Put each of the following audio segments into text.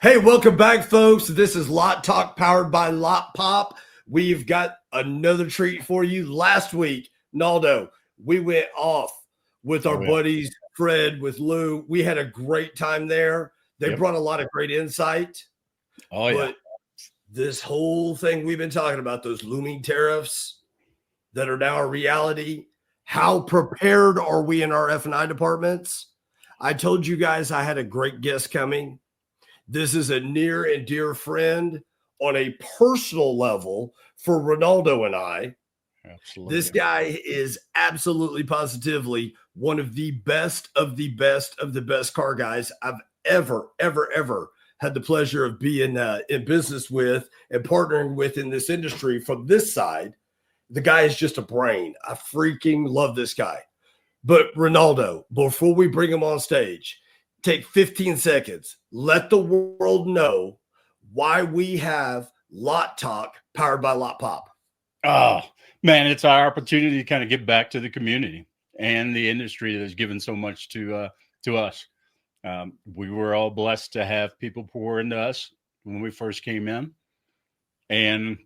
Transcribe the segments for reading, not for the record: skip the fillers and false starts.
Hey, welcome back, folks. This is LotTalk powered by Lotpop. We've got another treat for you. Last week, Naldo, we went off with our buddies, Fred, with Lou. We had a great time there. They brought a lot of great insight. But this whole thing we've been talking about, those looming tariffs that are now a reality, how prepared are we in our F&I departments? I told you guys I had a great guest coming. This is a near and dear friend on a personal level for Renaldo and I. Absolutely. This guy is absolutely positively one of the best of the best of the best car guys I've ever had the pleasure of being in business with and partnering with in this industry from this side. The guy is just a brain. I freaking love this guy. But Renaldo, before we bring him on stage, take 15 seconds. Let the world know why we have LotTalk powered by Lotpop. Oh, man, it's our opportunity to kind of give back to the community and the industry that's given so much to us. We were all blessed to have people pour into us when we first came in. And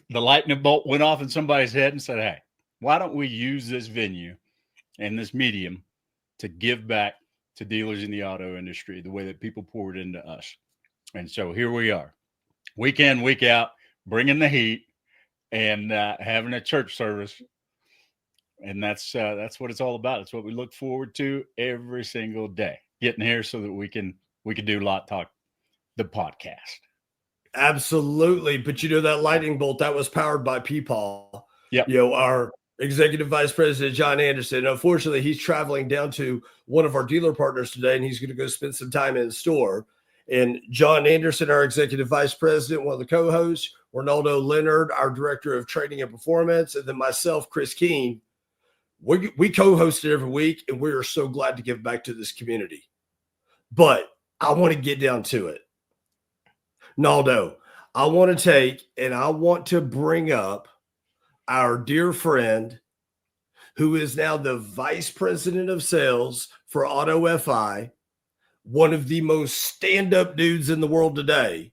the lightning bolt went off in somebody's head and said, hey, why don't we use this venue and this medium to give back to dealers in the auto industry the way that people poured into us? And so here we are, week in, week out, bringing the heat and having a church service. And that's what it's all about. It's what we look forward to every single day, getting here so that we can do LotTalk, the podcast. Absolutely. But that lightning bolt, that was powered by Peepaw. Yeah. Our Executive Vice President, John Anderson. Unfortunately, he's traveling down to one of our dealer partners today, and he's going to go spend some time in the store. And John Anderson, our Executive Vice President, one of the co-hosts, Renaldo, Leonard, our Director of Training and Performance, and then myself, Chris Keene. We co-host it every week, and we are so glad to give back to this community. But I want to get down to it. Naldo, I want to bring up our dear friend who is now the Vice President of Sales for AutoFi, one of the most stand-up dudes in the world today,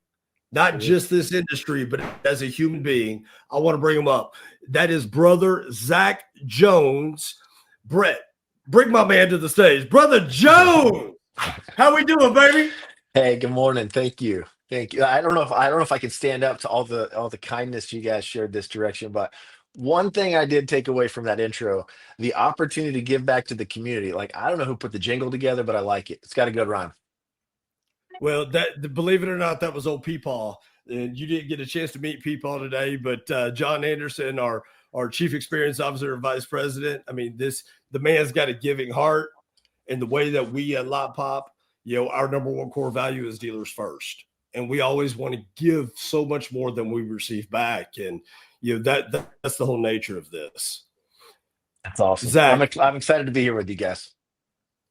not just this industry, but as a human being. I want to bring him up. That is brother Zac Jones. Brett, bring my man to the stage. Brother Jones, how we doing, baby? Hey, good morning. Thank you. I don't know if I can stand up to all the kindness you guys shared this direction, but one thing I did take away from that intro, the opportunity to give back to the community. Like, I don't know who put the jingle together, but I like it. It's got a good rhyme. Well, believe it or not, that was old Peepaw. And you didn't get a chance to meet Peepaw today, but John Anderson, our Chief Experience Officer and Vice President, I mean, the man's got a giving heart. And the way that we at Lotpop, our number one core value is dealers first. And we always want to give so much more than we receive back. And that's the whole nature of this. That's awesome. Zac, I'm excited to be here with you guys.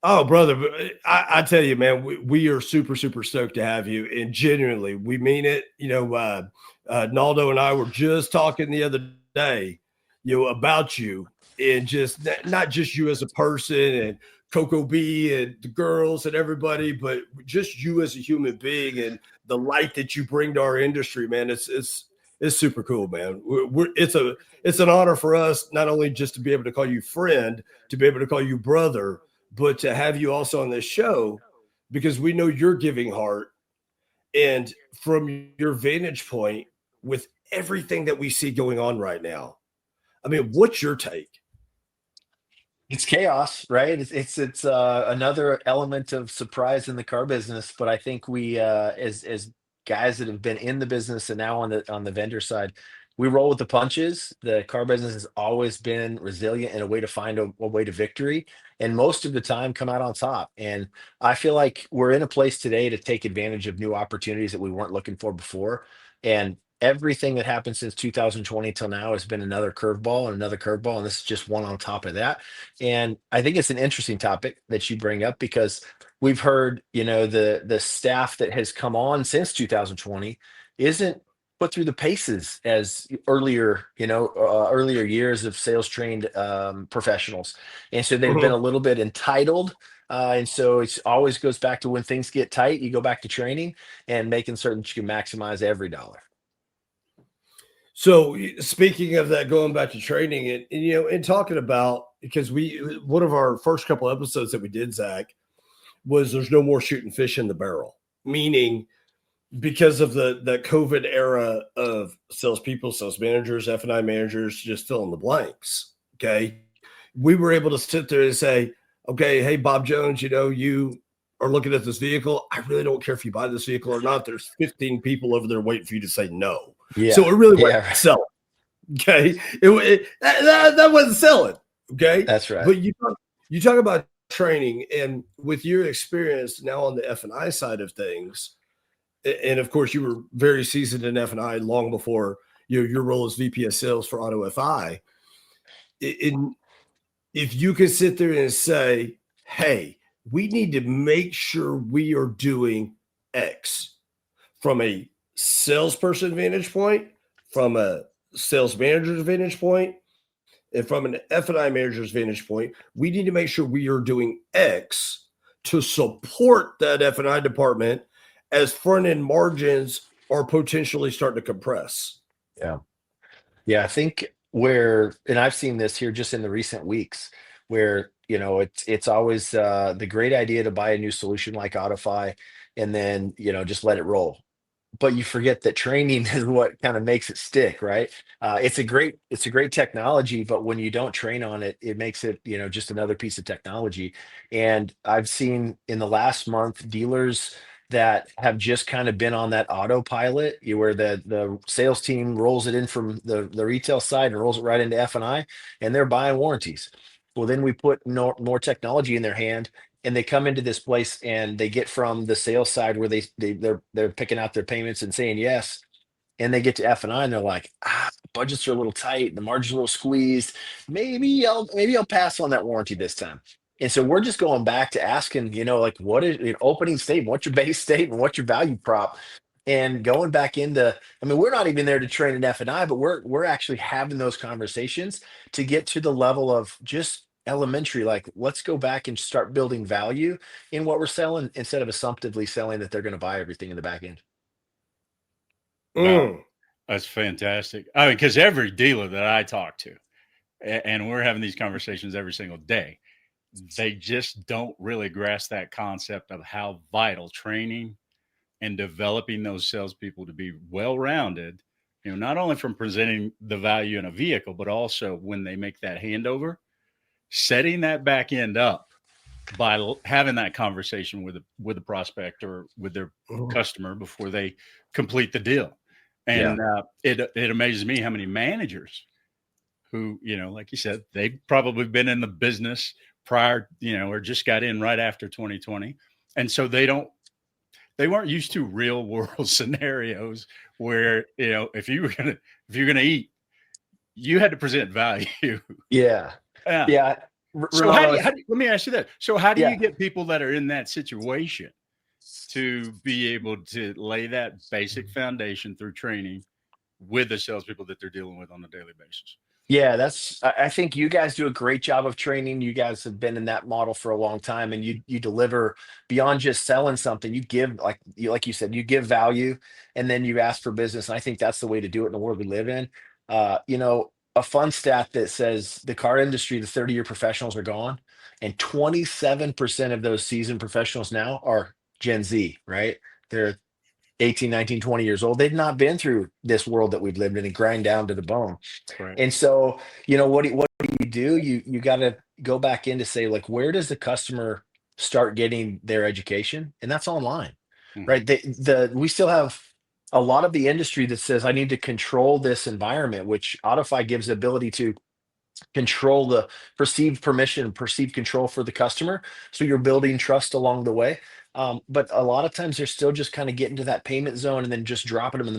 Oh, brother, I tell you, man, we are super stoked to have you. And genuinely, we mean it. Naldo and I were just talking the other day, about you, and just not just you as a person and Coco B and the girls and everybody, but just you as a human being and the light that you bring to our industry, man. It's super cool, man. It's an honor for us, not only just to be able to call you friend, to be able to call you brother, but to have you also on this show, because we know your giving heart. And from your vantage point with everything that we see going on right now, I mean, what's your take? It's chaos, right? It's another element of surprise in the car business, but I think we, as guys that have been in the business and now on the vendor side, we roll with the punches. The car business has always been resilient and a way to find a way to victory, and most of the time come out on top. And I feel like we're in a place today to take advantage of new opportunities that we weren't looking for before. And everything that happened since 2020 till now has been another curveball and another curveball, and this is just one on top of that. And I think it's an interesting topic that you bring up, because we've heard, the staff that has come on since 2020 isn't put through the paces as earlier years of sales trained professionals. And so they've been a little bit entitled And so it always goes back to when things get tight, you go back to training and making certain that you can maximize every dollar. So speaking of that, going back to training and talking about, because one of our first couple episodes that we did, Zach, was there's no more shooting fish in the barrel, meaning because of the COVID era of salespeople, sales managers, F&I managers, just fill in the blanks. Okay. We were able to sit there and say, okay, hey, Bob Jones, you are looking at this vehicle. I really don't care if you buy this vehicle or not. There's 15 people over there waiting for you to say no. Yeah. So it really Yeah. wasn't selling. Okay. That wasn't selling. Okay. That's right. But you talk about training, and with your experience now on the F&I side of things, and of course you were very seasoned in F&I long before your role as VP of sales for AutoFi. If you could sit there and say, hey, we need to make sure we are doing X from a salesperson vantage point, from a sales manager's vantage point, and from an F&I manager's vantage point, we need to make sure we are doing X to support that F&I department as front-end margins are potentially starting to compress. Yeah. Yeah, I think and I've seen this here just in the recent weeks, where it's always the great idea to buy a new solution like AutoFi, and then just let it roll. But you forget that training is what kind of makes it stick, right? It's a great technology, but when you don't train on it, it makes it just another piece of technology. And I've seen in the last month dealers that have just kind of been on that autopilot, where the sales team rolls it in from the retail side and rolls it right into F&I, and they're buying warranties. Well, then we put more technology in their hand, and they come into this place and they get from the sales side where they're picking out their payments and saying yes, and they get to F&I and they're like, budgets are a little tight, the margin's a little squeezed. Maybe I'll pass on that warranty this time. And so we're just going back to asking, like, what is your opening statement, what's your base statement, what's your value prop, and going back into. I mean, we're not even there to train an F&I, but we're actually having those conversations to get to the level of just elementary, like, let's go back and start building value in what we're selling instead of assumptively selling that they're going to buy everything in the back end. Wow, that's fantastic. I mean, because every dealer that I talk to, and we're having these conversations every single day, they just don't really grasp that concept of how vital training and developing those salespeople to be well-rounded, not only from presenting the value in a vehicle, but also when they make that handover, setting that back end up by having that conversation with a prospect or with their customer before they complete the deal. And it amazes me how many managers who, like you said, they've probably been in the business prior, or just got in right after 2020. And so they weren't used to real world scenarios where, if you're going to eat, you had to present value. Yeah. So let me ask you that. So how do you get people that are in that situation to be able to lay that basic foundation through training with the salespeople that they're dealing with on a daily basis? Yeah, I think you guys do a great job of training. You guys have been in that model for a long time, and you deliver beyond just selling something. You give, like you said, you give value, and then you ask for business. And I think that's the way to do it in the world we live in. A fun stat that says the car industry, the 30-year professionals are gone, and 27% of those seasoned professionals now are Gen Z, right? They're 18, 19, 20 years old. They've not been through this world that we've lived in and grind down to the bone. Right. And so, what do you do? You got to go back in to say, like, where does the customer start getting their education? And that's online, right? We still have a lot of the industry that says, I need to control this environment, which AutoFi gives the ability to control the perceived permission, perceived control for the customer. So you're building trust along the way. But a lot of times they're still just kind of getting to that payment zone and then just dropping them in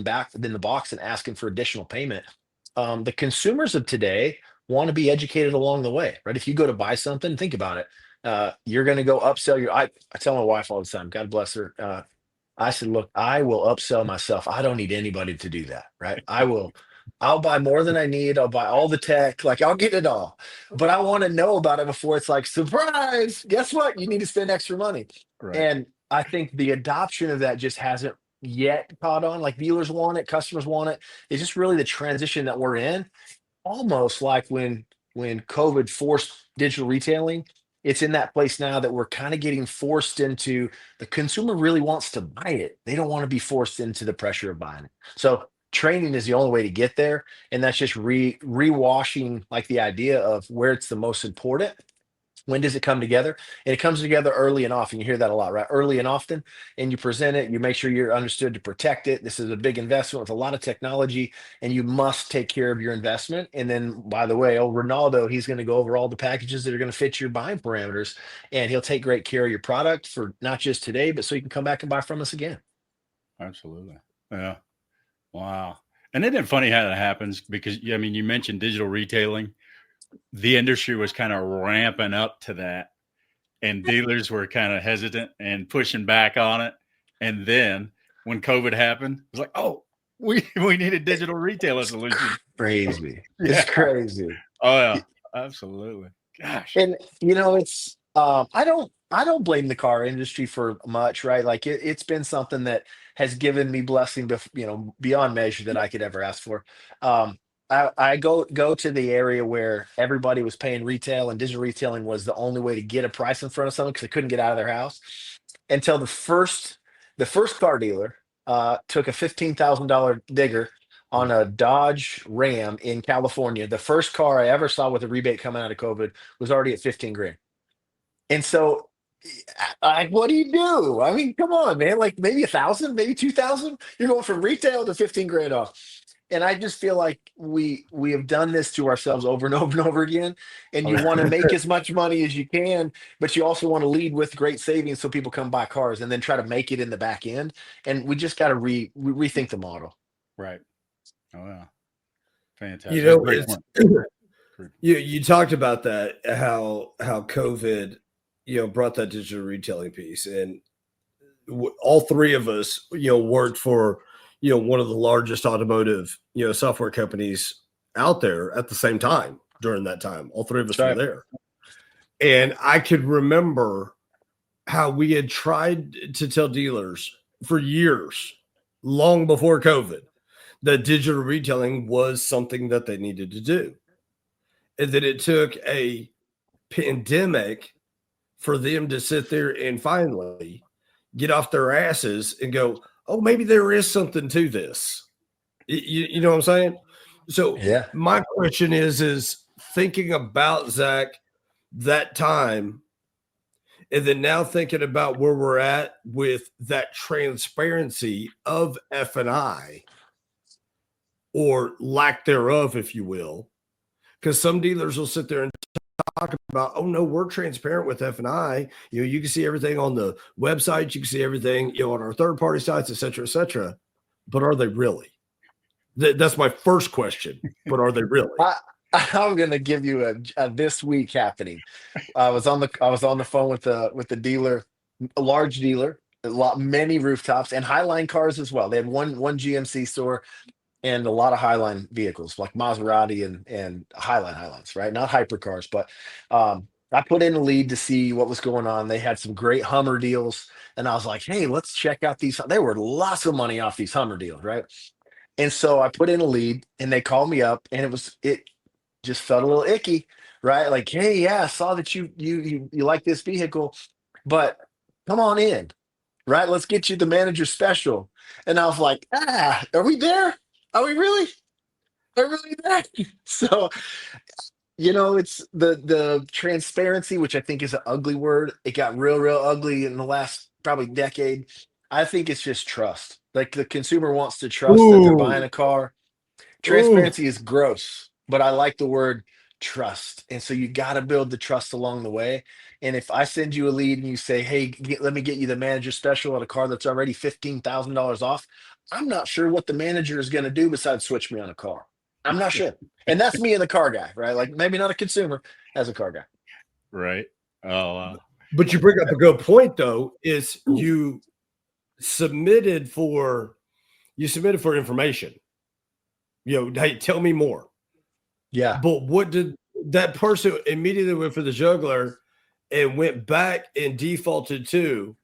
the box and asking for additional payment. The consumers of today want to be educated along the way, right? If you go to buy something, think about it. You're going to go upsell I tell my wife all the time, God bless her. I said, look, I will upsell myself. I don't need anybody to do that, right? I will I'll buy more than I need. I'll buy all the tech. Like I'll get it all. But I want to know about it before it's like, surprise. Guess what? You need to spend extra money. Right. And I think the adoption of that just hasn't yet caught on. Like dealers want it, customers want it. It's just really the transition that we're in, almost like when COVID forced digital retailing. It's in that place now that we're kind of getting forced into, the consumer really wants to buy it. They don't want to be forced into the pressure of buying it. So training is the only way to get there. And that's just rewashing like the idea of where it's the most important. When does it come together? And it comes together early and often. You hear that a lot, right? Early and often. And you present it, you make sure you're understood to protect it. This is a big investment with a lot of technology, and you must take care of your investment. And then, by the way, Renaldo, he's going to go over all the packages that are going to fit your buying parameters, and he'll take great care of your product for not just today, but so you can come back and buy from us again. Absolutely. Yeah. Wow. And isn't it funny how that happens? Because, I mean, you mentioned digital retailing. The industry was kind of ramping up to that, and dealers were kind of hesitant and pushing back on it. And then when COVID happened, it was like, oh, we need a digital retailer solution. Crazy. It's crazy. Oh yeah, absolutely. Gosh. And it's I don't blame the car industry for much, right? Like it's been something that has given me blessing, beyond measure that I could ever ask for. I go to the area where everybody was paying retail, and digital retailing was the only way to get a price in front of someone because they couldn't get out of their house, until the first car dealer took a $15,000 digger on a Dodge Ram in California. The first car I ever saw with a rebate coming out of COVID was already at 15 grand. And so, what do you do? I mean, come on, man. Like maybe 1,000, maybe 2,000. You're going from retail to 15 grand off. And I just feel like we have done this to ourselves over and over and over again. And you want to make as much money as you can, but you also want to lead with great savings so people come buy cars, and then try to make it in the back end. And we just got to rethink the model. Right. Oh yeah. Fantastic. You talked about that, how COVID, brought that digital retailing piece, and all three of us, worked for, one of the largest automotive, software companies out there at the same time during that time. All three of us were there. And I could remember how we had tried to tell dealers for years, long before COVID, that digital retailing was something that they needed to do. And that it took a pandemic for them to sit there and finally get off their asses and go, oh, maybe there is something to this. You know what I'm saying? So yeah, my question is thinking about, Zach, that time, and then now thinking about where we're at with that transparency of F&I, or lack thereof, if you will, because some dealers will sit there and talk about, oh no, we're transparent with F&I. You can see everything on the website, you can see everything, on our third-party sites, et cetera, et cetera. But are they really? That's my first question. But are they really? I'm going to give you a this week happening. I was on the phone with the dealer, a large dealer, many rooftops and Highline cars as well. They had one GMC store and a lot of Highline vehicles like Maserati and Highlines, right? Not hypercars, but I put in a lead to see what was going on. They had some great Hummer deals, and I was like, hey, let's check out these. There were lots of money off these Hummer deals, right? And so I put in a lead, and they called me up, and it just felt a little icky, right? Like, hey, yeah, I saw that you like this vehicle, but come on in, right? Let's get you the manager special. And I was like, are we there? Are we really? Are we really there? So, it's the transparency, which I think is an ugly word. It got real ugly in the last probably decade. I think it's just trust. Like the consumer wants to trust that they're buying a car. Transparency is gross, but I like the word trust. And so you got to build the trust along the way. And if I send you a lead and you say, hey, let me get you the manager special on a car that's already $15,000 off, I'm not sure what the manager is going to do besides switch me on a car. I'm not sure. And that's me and the car guy, right? Like maybe not a consumer, as a car guy. Right. Oh, But you bring up a good point, though, is you submitted for information. Hey, tell me more. Yeah. But what did that person immediately went for the juggler and went back and defaulted to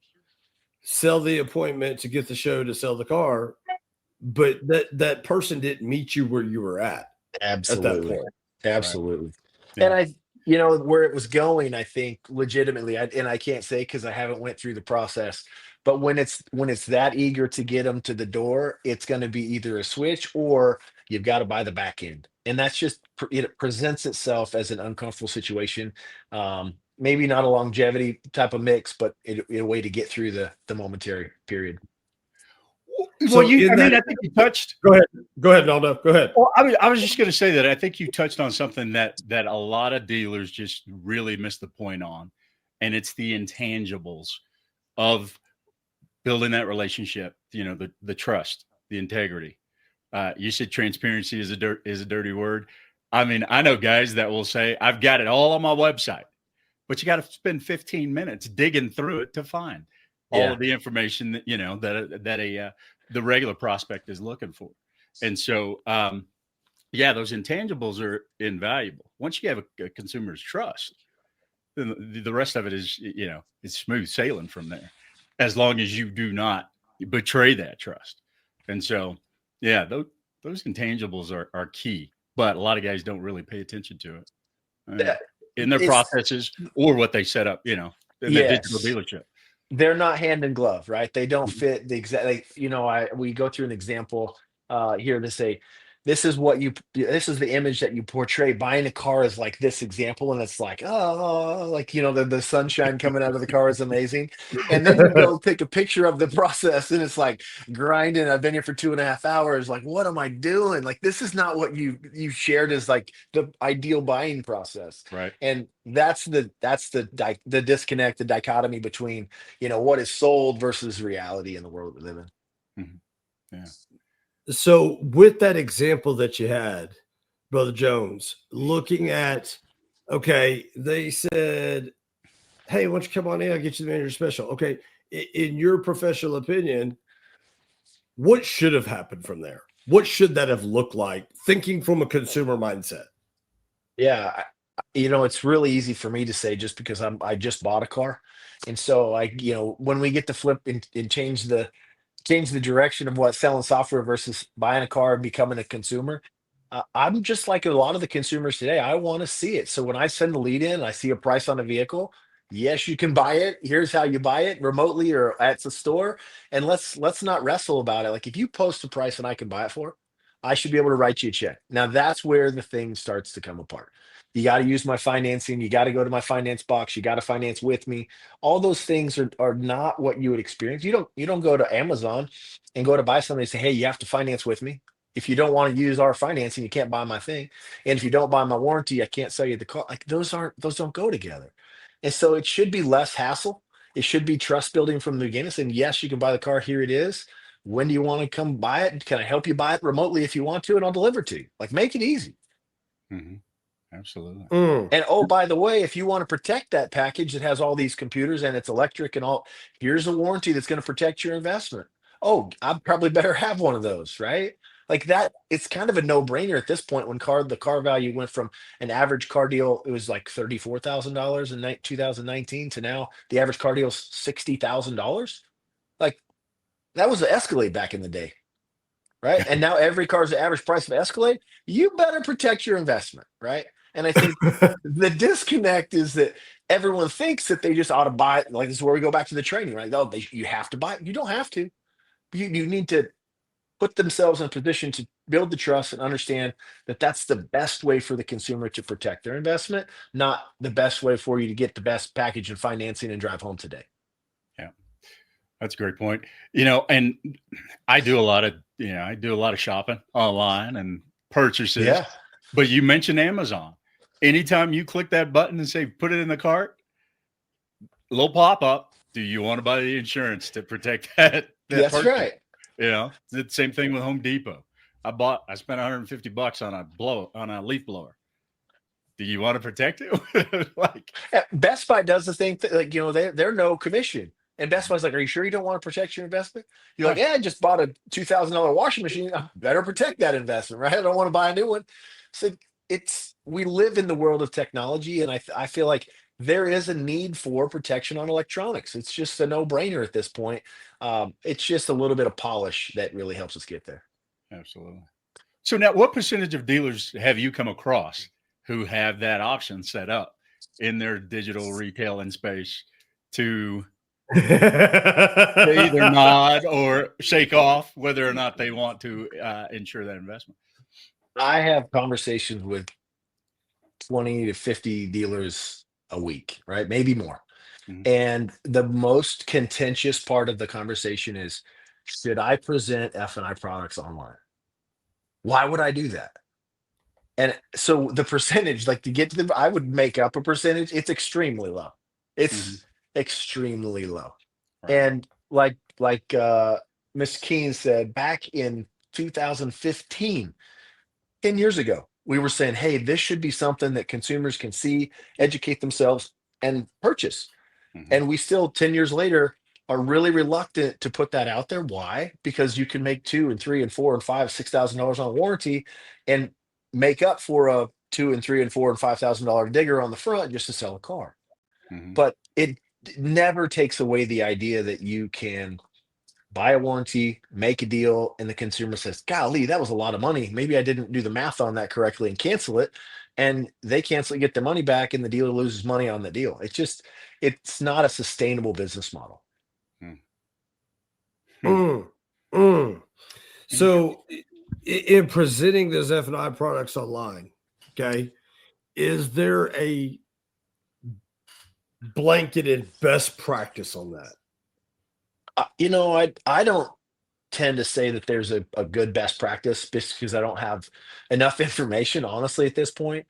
sell the appointment to get the show to sell the car. But that person didn't meet you where you were at that Absolutely. point. Absolutely. Yeah. And where it was going, I think legitimately, and I can't say because I haven't went through the process, but when it's that eager to get them to the door, it's going to be either a switch or you've got to buy the back end. And that's just, it presents itself as an uncomfortable situation. Maybe not a longevity type of mix, but a way to get through the momentary period. Well, I think you touched. Go ahead, Naldo. Go ahead. Well, I was just going to say that I think you touched on something that a lot of dealers just really miss the point on, and it's the intangibles of building that relationship. The trust, the integrity. You said transparency is a dirty word. I mean, I know guys that will say, "I've got it all on my website," but you got to spend 15 minutes digging through it to find all of the information that the regular prospect is looking for. And so, those intangibles are invaluable. Once you have a consumer's trust, then the rest of it is, it's smooth sailing from there, as long as you do not betray that trust. And so, those intangibles are key, but a lot of guys don't really pay attention to it in their processes or what they set up, in the digital dealership. They're not hand in glove, right? They don't fit the exact, we go through an example here to say, this is the image that you portray. Buying a car is like this example. And it's like, oh, like, the sunshine coming out of the car is amazing. And then you go take a picture of the process and it's like grinding. I've been here for 2.5 hours. Like, what am I doing? Like, this is not what you shared as like the ideal buying process. Right. And that's the disconnect, the dichotomy between, what is sold versus reality in the world we live in. Mm-hmm. Yeah. So with that example that you had, Brother Jones, looking at, okay, they said, hey, why don't you come on in? I'll get you the manager special. Okay. In your professional opinion, what should have happened from there? What should that have looked like, thinking from a consumer mindset? Yeah. It's really easy for me to say just because I just bought a car. And so when we get to flip and change the direction of what selling software versus buying a car and becoming a consumer, I'm just like a lot of the consumers today. I want to see it. So when I send the lead in, I see a price on a vehicle. Yes, you can buy it. Here's how you buy it remotely or at the store. And let's not wrestle about it. Like if you post a price and I can buy it for, I should be able to write you a check. Now that's where the thing starts to come apart. You got to use my financing. You got to go to my finance box. You got to finance with me. All those things are not what you would experience. You don't go to Amazon and go to buy something and say, hey, you have to finance with me. If you don't want to use our financing, you can't buy my thing. And if you don't buy my warranty, I can't sell you the car. Like those don't go together. And so it should be less hassle. It should be trust building from the beginning. Saying, yes, you can buy the car. Here it is. When do you want to come buy it? Can I help you buy it remotely if you want to? And I'll deliver it to you. Like make it easy. Mm-hmm. Absolutely. And oh, by the way, if you want to protect that package that has all these computers and it's electric and all, here's a warranty that's going to protect your investment. Oh, I probably better have one of those, right? Like that, it's kind of a no-brainer at this point when the car value went from an average car deal, it was like $34,000 in 2019 to now the average car deal is $60,000. Like that was an Escalade back in the day, right? And now every car is the average price of Escalade. You better protect your investment, right? And I think the disconnect is that everyone thinks that they just ought to buy it. Like this is where we go back to the training, right? Oh, you have to buy it. You don't have to. You need to put themselves in a position to build the trust and understand that that's the best way for the consumer to protect their investment, not the best way for you to get the best package and financing and drive home today. Yeah, that's a great point. And I do a lot of shopping online and purchases. Yeah. But you mentioned Amazon. Anytime you click that button and say, put it in the cart, a little pop up. Do you want to buy the insurance to protect that That's purchase? right. The same thing with Home Depot. I spent $150 on a leaf blower. Do you want to protect it? Best Buy does the same thing. Like, they're no commission. And Best Buy's like, are you sure you don't want to protect your investment? You're like, yeah, I just bought a $2,000 washing machine. I better protect that investment, right? I don't want to buy a new one. So we live in the world of technology, and I feel like there is a need for protection on electronics. It's just a no-brainer at this point. It's just a little bit of polish that really helps us get there. Absolutely. So now, what percentage of dealers have you come across who have that option set up in their digital retailing space to either nod or shake off whether or not they want to insure that investment? I have conversations with 20 to 50 dealers a week, right? Maybe more. Mhm. And the most contentious part of the conversation is, should I present F&I products online? Why would I do that? And so the percentage, like to get to I would make up a percentage. It's extremely low. It's extremely low. Right. And like Miss Keene said, back in 2015, 10 years ago, we were saying, hey, this should be something that consumers can see, educate themselves, and purchase. Mhm. And we still, 10 years later, are really reluctant to put that out there. Why? Because you can make $2 and $3 and $4 and $5, $6,000 on warranty and make up for a $2 and $3 and $4 and $5,000 digger on the front just to sell a car. Mhm. But it never takes away the idea that you can buy a warranty, make a deal, and the consumer says, golly, that was a lot of money. Maybe I didn't do the math on that correctly and cancel it. And they cancel it, get their money back, and the dealer loses money on the deal. It's not a sustainable business model. Hmm. Mm, mm. So, in presenting those F&I products online, okay, is there a blanketed best practice on that? I don't tend to say that there's a good best practice just because I don't have enough information, honestly, at this point.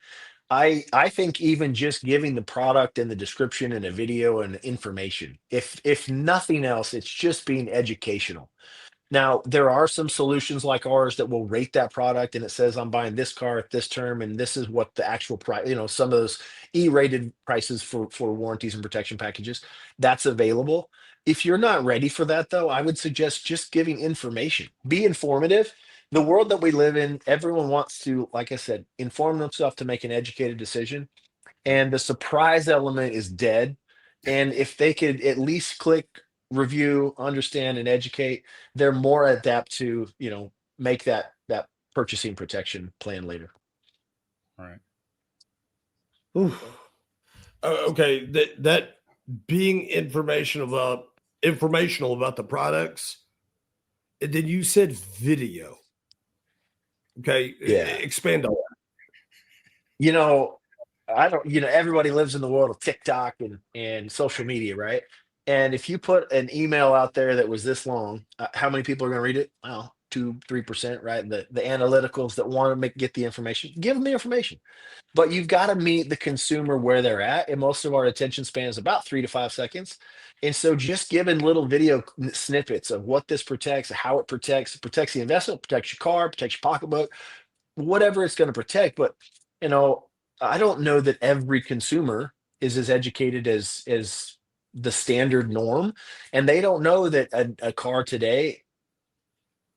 I think even just giving the product and the description and a video and information, if nothing else, it's just being educational. Now, there are some solutions like ours that will rate that product and it says I'm buying this car at this term and this is what the actual price, some of those E-rated prices for warranties and protection packages, that's available. If you're not ready for that though, I would suggest just giving information. Be informative. The world that we live in, everyone wants to, like I said, inform themselves to make an educated decision. And the surprise element is dead. And if they could at least click review, understand, and educate, they're more adept to make that purchasing protection plan later. All right. Oof. Okay, that being informational about the products, and then you said video. Okay, Yeah. expand on that. I don't, everybody lives in the world of TikTok and social media, right? And if you put an email out there that was this long, how many people are going to read it? Well, 2-3%, right? The analyticals that want to get the information, give them the information. But you've got to meet the consumer where they're at. And most of our attention span is about 3 to 5 seconds. And so just giving little video snippets of what this protects, how it protects the investment, protects your car, protects your pocketbook, whatever it's going to protect. But, you know, I don't know that every consumer is as educated as the standard norm. And they don't know that a car today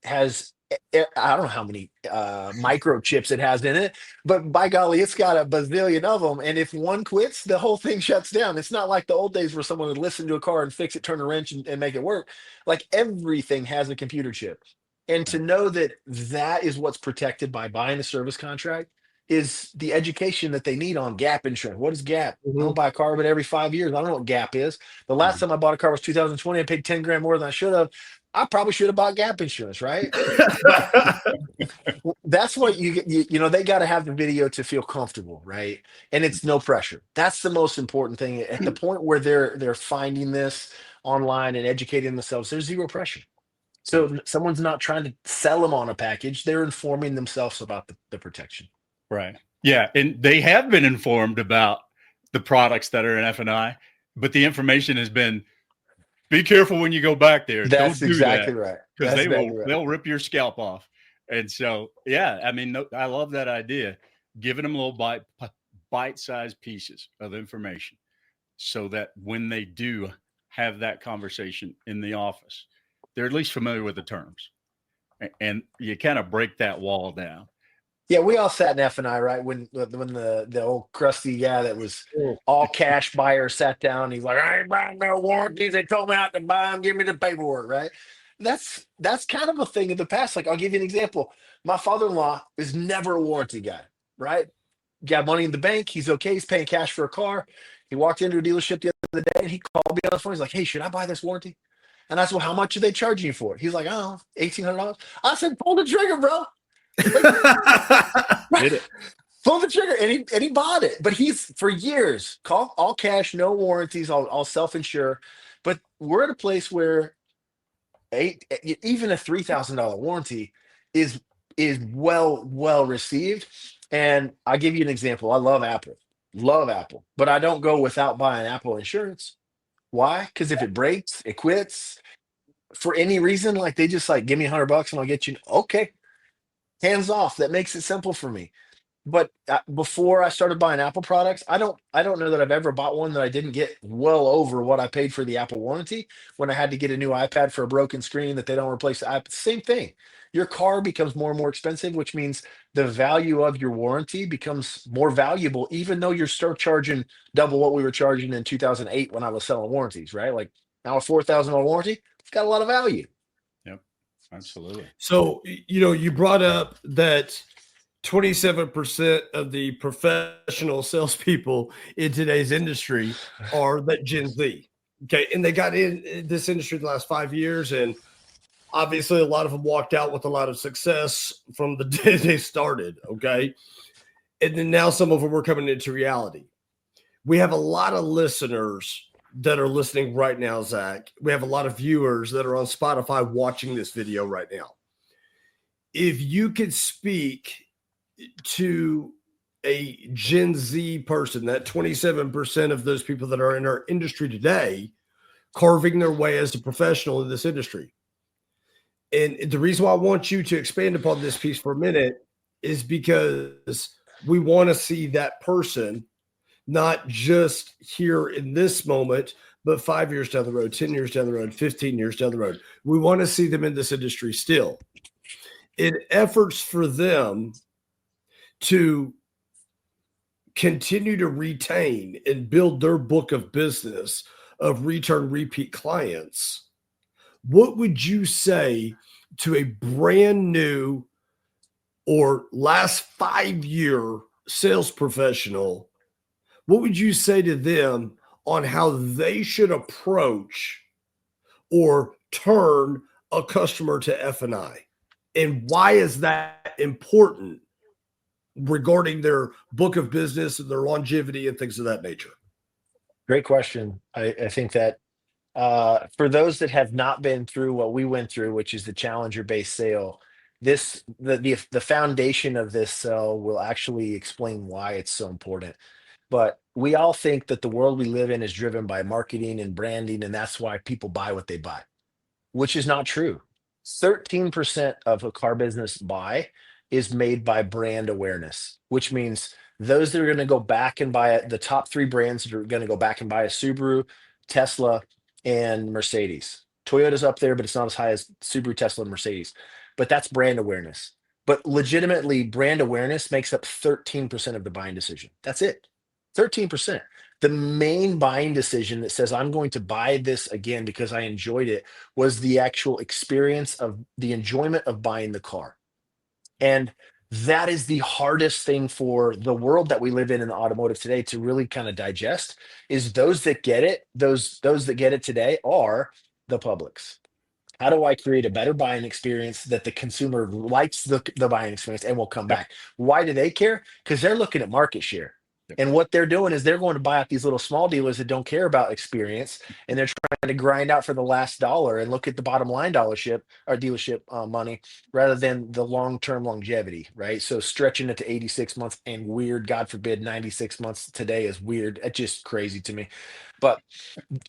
has I don't know how many microchips it has in it, but by golly, it's got a bazillion of them. And if one quits, the whole thing shuts down. It's not like the old days where someone would listen to a car and fix it, turn a wrench, and make it work. Like everything has a computer chip. And to know that that is what's protected by buying a service contract is the education that they need on gap insurance. What is gap? I don't buy a car, but every 5 years, I don't know what gap is. The last time I bought a car was 2020. I paid 10 grand more than I should have. I probably should have bought gap insurance, right? But that's what they got to have the video to feel comfortable, right? And it's no pressure. That's the most important thing. At the point where they're finding this online and educating themselves, there's zero pressure. So someone's not trying to sell them on a package. They're informing themselves about the protection. Right. Yeah. And they have been informed about the products that are in F&I, but the information has been, be careful when you go back there. That's Don't do exactly that, right. because Right. they'll rip your scalp off. And so, yeah, I mean, I love that idea, giving them little bite-sized pieces of information so that when they do have that conversation in the office. They're at least familiar with the terms, and you kind of break that wall down. Yeah, we all sat in F&I, right? When the old crusty guy that was all cash buyer sat down, he's like, I ain't buying no warranties. They told me not to buy them. Give me the paperwork, right? That's kind of a thing of the past. Like, I'll give you an example. My father-in-law is never a warranty guy, right? Got money in the bank. He's okay. He's paying cash for a car. He walked into a dealership the other day and he called me on the phone. He's like, hey, should I buy this warranty? And I said, well, how much are they charging you for it? He's like, I don't know, $1,800. I said, pull the trigger, bro. Did it. Pull the trigger, and he bought it. But he's for years call all cash, no warranties. I'll self-insure. But we're at a place where even a $3,000 warranty is well received. And I'll give you an example. I love Apple, but I don't go without buying Apple insurance. Why? Because if it breaks, it quits for any reason. Like, they just like, give me $100 and I'll get you. Okay, hands off. That makes it simple for me. But before I started buying Apple products, I don't know that I've ever bought one that I didn't get well over what I paid for the Apple warranty. When I had to get a new iPad for a broken screen that they don't replace the iPad, same thing. Your car becomes more and more expensive, which means the value of your warranty becomes more valuable, even though you're still charging double what we were charging in 2008 when I was selling warranties, right? Like, now a $4,000 warranty, it's got a lot of value. Yep, absolutely. So, you brought up that 27% of the professional salespeople in today's industry are that Gen Z. Okay. And they got in this industry the last 5 years. And obviously a lot of them walked out with a lot of success from the day they started. Okay. And then now some of them are coming into reality. We have a lot of listeners that are listening right now, Zach. We have a lot of viewers that are on Spotify watching this video right now. If you could speak to a Gen Z person, that 27% of those people that are in our industry today, carving their way as a professional in this industry. And the reason why I want you to expand upon this piece for a minute is because we want to see that person not just here in this moment, but 5 years down the road, 10 years down the road, 15 years down the road. We want to see them in this industry still. In efforts for them to continue to retain and build their book of business of repeat clients, what would you say to a brand new or last 5-year sales professional? What would you say to them on how they should approach or turn a customer to F&I? And why is that important regarding their book of business and their longevity and things of that nature? Great question. I think that for those that have not been through what we went through, which is the challenger-based sale, the foundation of this sale will actually explain why it's so important. But we all think that the world we live in is driven by marketing and branding, and that's why people buy what they buy, which is not true. 13% of a car business buy is made by brand awareness, which means those that are going to go back and buy it, the top 3 brands that are going to go back and buy a Subaru, Tesla, and Mercedes. Toyota's up there, but it's not as high as Subaru, Tesla, and Mercedes. But that's brand awareness. But legitimately, brand awareness makes up 13% of the buying decision. That's it. 13%. The main buying decision that says, I'm going to buy this again because I enjoyed it, was the actual experience of the enjoyment of buying the car. And that is the hardest thing for the world that we live in the automotive today to really kind of digest, is those that get it, those that get it today are the publics. How do I create a better buying experience that the consumer likes the buying experience and will come back? Why do they care? Because they're looking at market share. And what they're doing is they're going to buy out these little small dealers that don't care about experience, and they're trying to grind out for the last dollar and look at the bottom line dealership money rather than the long-term longevity, right? So stretching it to 86 months and weird, God forbid, 96 months today is weird. It's just crazy to me. But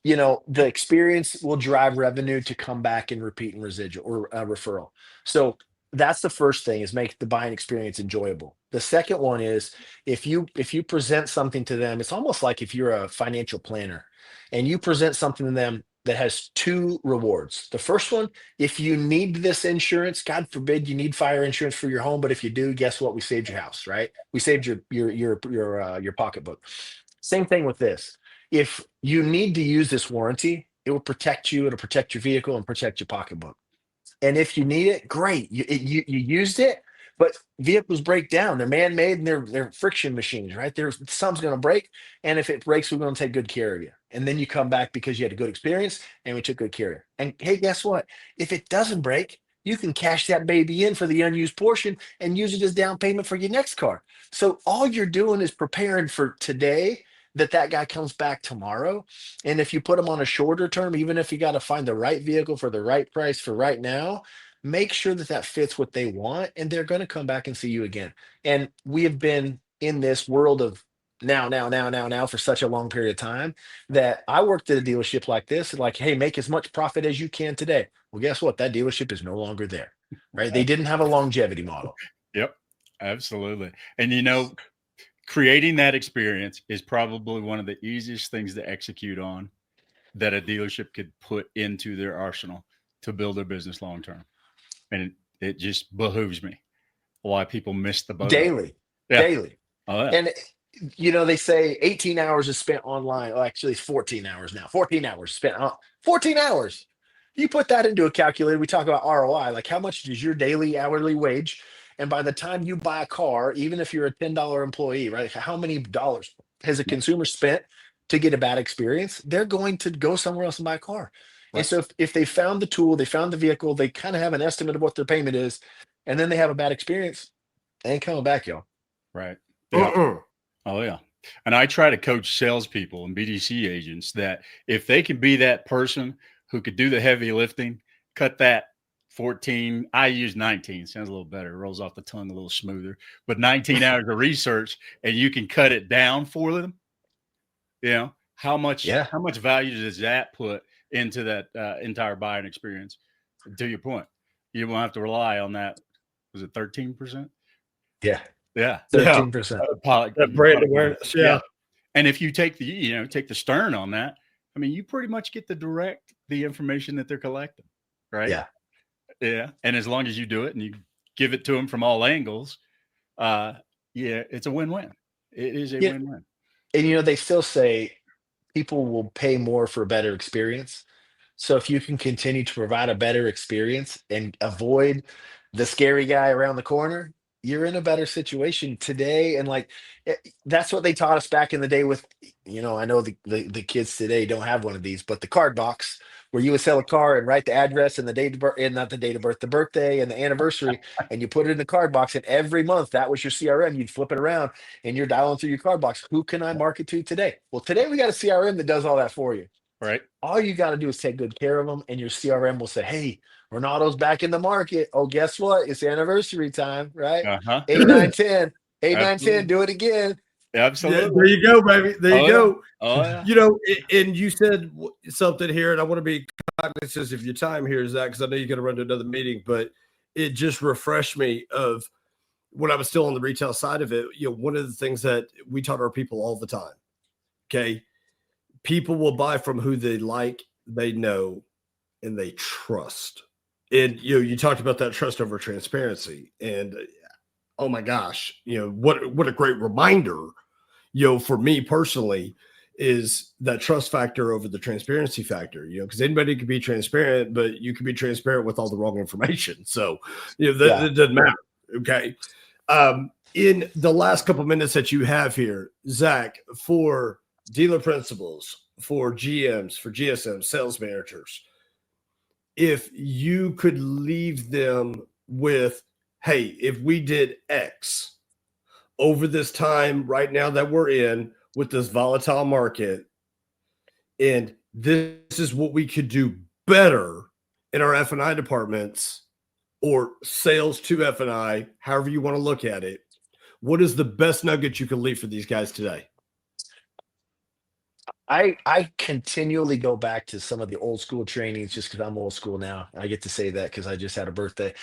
the experience will drive revenue to come back and repeat and residual or referral. So that's the first thing, is make the buying experience enjoyable. The second one is if you present something to them, it's almost like if you're a financial planner and you present something to them that has two rewards. The first one, if you need this insurance, God forbid you need fire insurance for your home, but if you do, guess what? We saved your house, right? We saved your pocketbook. Same thing with this. If you need to use this warranty, it will protect you. It'll protect your vehicle and protect your pocketbook. And if you need it, great. You used it, but vehicles break down. They're man-made and they're friction machines, right? There's some's going to break, and if it breaks, we're going to take good care of you. And then you come back because you had a good experience, and we took good care of you. And hey, guess what? If it doesn't break, you can cash that baby in for the unused portion and use it as down payment for your next car. So all you're doing is preparing for today that guy comes back tomorrow. And if you put them on a shorter term, even if you got to find the right vehicle for the right price for right now, make sure that fits what they want, and they're going to come back and see you again. And we have been in this world of now for such a long period of time that I worked at a dealership like this, like, hey, make as much profit as you can today. Well, guess what? That dealership is no longer there, right? They didn't have a longevity model. Yep, absolutely. And creating that experience is probably one of the easiest things to execute on that a dealership could put into their arsenal to build their business long term. And it just behooves me why people miss the boat. Daily. Oh, yeah. And they say 18 hours is spent online. Oh, actually, it's 14 hours now. 14 hours spent on 14 hours. You put that into a calculator. We talk about ROI, like how much is your daily hourly wage? And by the time you buy a car, even if you're a $10 employee, right? How many dollars has a consumer spent to get a bad experience? They're going to go somewhere else and buy a car. Right. And so if they found the tool, they found the vehicle, they kind of have an estimate of what their payment is, and then they have a bad experience, they ain't coming back, y'all. Right. Yeah. Oh, yeah. And I try to coach salespeople and BDC agents that if they can be that person who could do the heavy lifting, cut that 14, I use 19, sounds a little better, it rolls off the tongue a little smoother, but 19 hours of research, and you can cut it down for them. How much value does that put into that entire buying experience? To your point, you won't have to rely on that. Was it 13%? Yeah. 13%. That brand awareness. Yeah. And if you take the stern on that, I mean, you pretty much get the information that they're collecting, right? Yeah. Yeah. And as long as you do it and you give it to them from all angles, it's a win-win. It is a win-win. And they still say people will pay more for a better experience. So if you can continue to provide a better experience and avoid the scary guy around the corner, you're in a better situation today. And that's what they taught us back in the day with, I know the kids today don't have one of these, but the card box where you would sell a car and write the address and the date of birth, and not the date of birth, the birthday and the anniversary, and you put it in the card box, and every month that was your CRM. You'd flip it around and you're dialing through your card box. Who can I market to today? Well, today we got a CRM that does all that for you. Right. All you got to do is take good care of them, and your CRM will say, hey, Renaldo's back in the market. Oh, guess what? It's anniversary time, right? 8, 9, 10. 8, 9, 10. Do it again. Absolutely. Yeah, there you go, baby. There you go. Oh, yeah. And you said something here, and I want to be cognizant of your time here, Zach, because I know you're going to run to another meeting, but it just refreshed me of when I was still on the retail side of it. One of the things that we taught our people all the time, okay, people will buy from who they like, they know, and they trust. And you talked about that trust over transparency, and oh my gosh, what a great reminder, for me personally, is that trust factor over the transparency factor. Because anybody can be transparent, but you can be transparent with all the wrong information. So that doesn't matter. Okay. In the last couple minutes that you have here, Zach, for dealer principals, for GMs, for GSM, sales managers, if you could leave them with, hey, if we did X over this time right now that we're in with this volatile market, and this is what we could do better in our F&I departments or sales to F&I, however you want to look at it, what is the best nugget you can leave for these guys today? I continually go back to some of the old school trainings just because I'm old school now. I get to say that because I just had a birthday.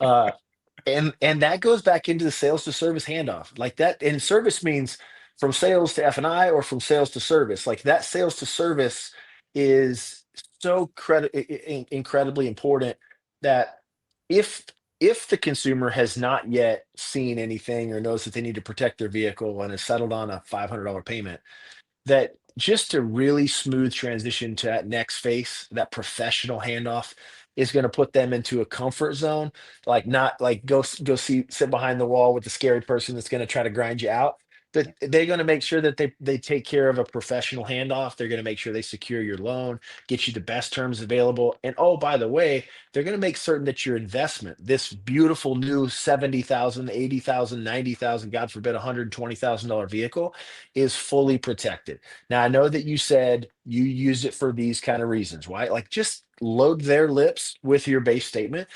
And that goes back into the sales to service handoff. Like that, and service means from sales to F&I or from sales to service. Like that sales to service is so incredibly important that if if the consumer has not yet seen anything or knows that they need to protect their vehicle and has settled on a $500 payment, that just to really smooth transition to that next phase, that professional handoff is going to put them into a comfort zone, like not like go see sit behind the wall with the scary person that's going to try to grind you out. But they're going to make sure that they take care of a professional handoff. They're going to make sure they secure your loan, get you the best terms available. And oh, by the way, they're going to make certain that your investment, this beautiful new 70,000, 80,000, 90,000, God forbid, $120,000 vehicle, is fully protected. Now, I know that you said you use it for these kind of reasons, right? Like just load their lips with your base statement.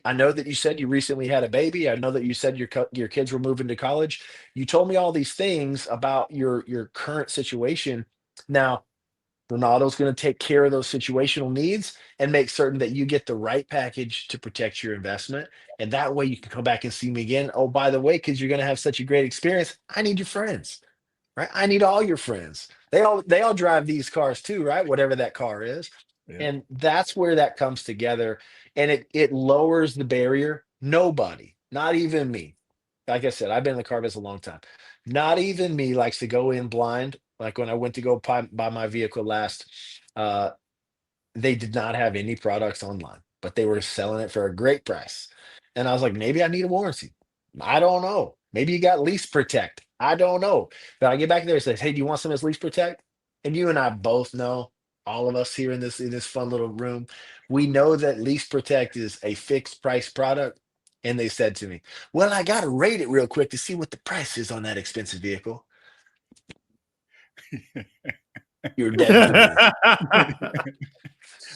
I know that you said you recently had a baby. I know that you said your kids were moving to college. You told me all these things about your current situation. Now, Renaldo's going to take care of those situational needs and make certain that you get the right package to protect your investment. And that way you can come back and see me again. Oh, by the way, because you're going to have such a great experience, I need your friends, right? I need all your friends. They all drive these cars too, right? Whatever that car is. Yeah. And that's where that comes together. And it lowers the barrier. Nobody, not even me. Like I said, I've been in the car business a long time. Not even me likes to go in blind. Like when I went to go buy my vehicle last, uh, they did not have any products online, but they were selling it for a great price. And I was like, maybe I need a warranty. I don't know. Maybe you got lease protect. I don't know. But I get back there and says, hey, do you want some of this lease protect? And you and I both know, all of us here in this fun little room, we know that lease protect is a fixed price product. And they said to me, well, I gotta rate it real quick to see what the price is on that expensive vehicle. You're dead to me.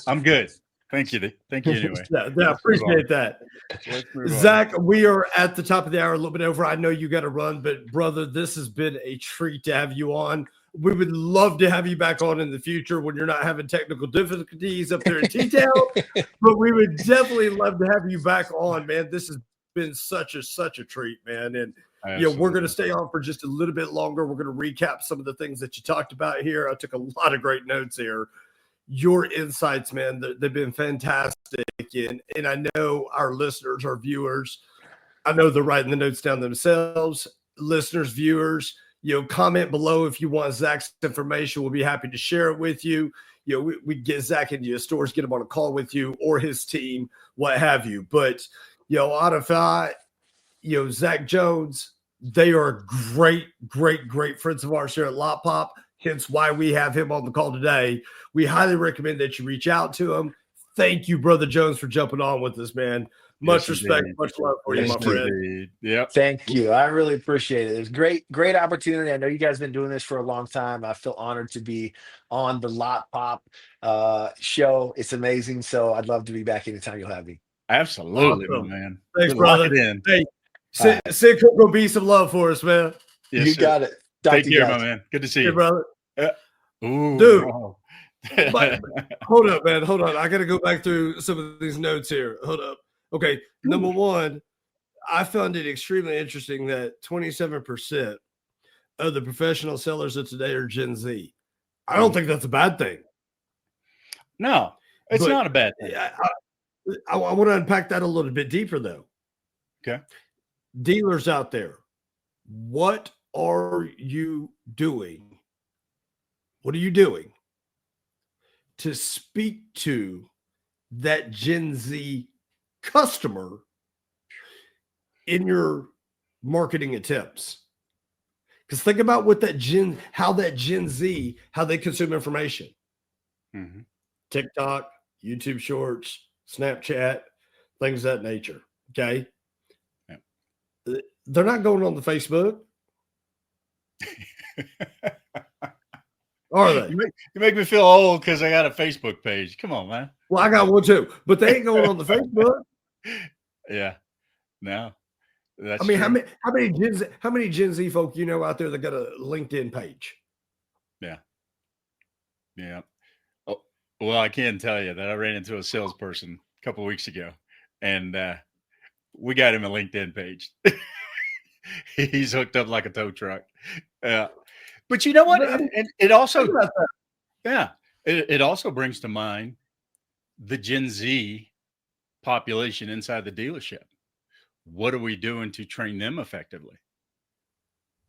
I'm good. Thank you. Thank you anyway. Yeah, appreciate that. Let's move on. Zach, we are at the top of the hour, a little bit over. I know you got to run, but brother, this has been a treat to have you on. We would love to have you back on in the future when you're not having technical difficulties up there in T-Town. But we would definitely love to have you back on, man. This has been such a treat, man. And we're going to stay on for just a little bit longer. We're going to recap some of the things that you talked about here. I took a lot of great notes here. Your insights, man, they've been fantastic. And I know our listeners, our viewers, I know they're writing the notes down themselves. Listeners, viewers, comment below if you want Zach's information. We'll be happy to share it with you. We get Zach into your stores, get him on a call with you or his team, what have you. But, AutoFi, Zac Jones, they are great friends of ours here at Lotpop. Hence why we have him on the call today. We highly recommend that you reach out to him. Thank you, Brother Jones, for jumping on with us, man. Much respect, much love for you, my friend. Yep. Thank you. I really appreciate it. It's great opportunity. I know you guys have been doing this for a long time. I feel honored to be on the Lotpop show. It's amazing. So I'd love to be back anytime you'll have me. Absolutely, Awesome. man. Thanks, brother. Hey, Sid Cook will be some love for us, man. Yes, you got it. Take care, my man. Good to see you, brother. Ooh, dude. Wow. But, hold up, man. Hold on. I got to go back through some of these notes here. Hold up. Okay. Number one, I found it extremely interesting that 27% of the professional sellers of today are Gen Z. I don't think that's a bad thing. No, it's not a bad thing. I want to unpack that a little bit deeper, though. Okay. Dealers out there, what are you doing? What are you doing to speak to that Gen Z customer in your marketing attempts? Because think about what how that Gen Z, how they consume information. Mm-hmm. TikTok, YouTube Shorts, Snapchat, things of that nature. Okay. Yeah. They're not going on the Facebook. Are they? You make me feel old because I got a Facebook page. Come on, man. Well, I got one too, but they ain't going on the Facebook. Yeah. No. That's I mean, true. how many Gen Z folk out there that got a LinkedIn page? Yeah. Yeah. Oh, well, I can tell you that I ran into a salesperson a couple of weeks ago, and we got him a LinkedIn page. He's hooked up like a tow truck. But you know what? It also, it also brings to mind the Gen Z population inside the dealership. What are we doing to train them effectively?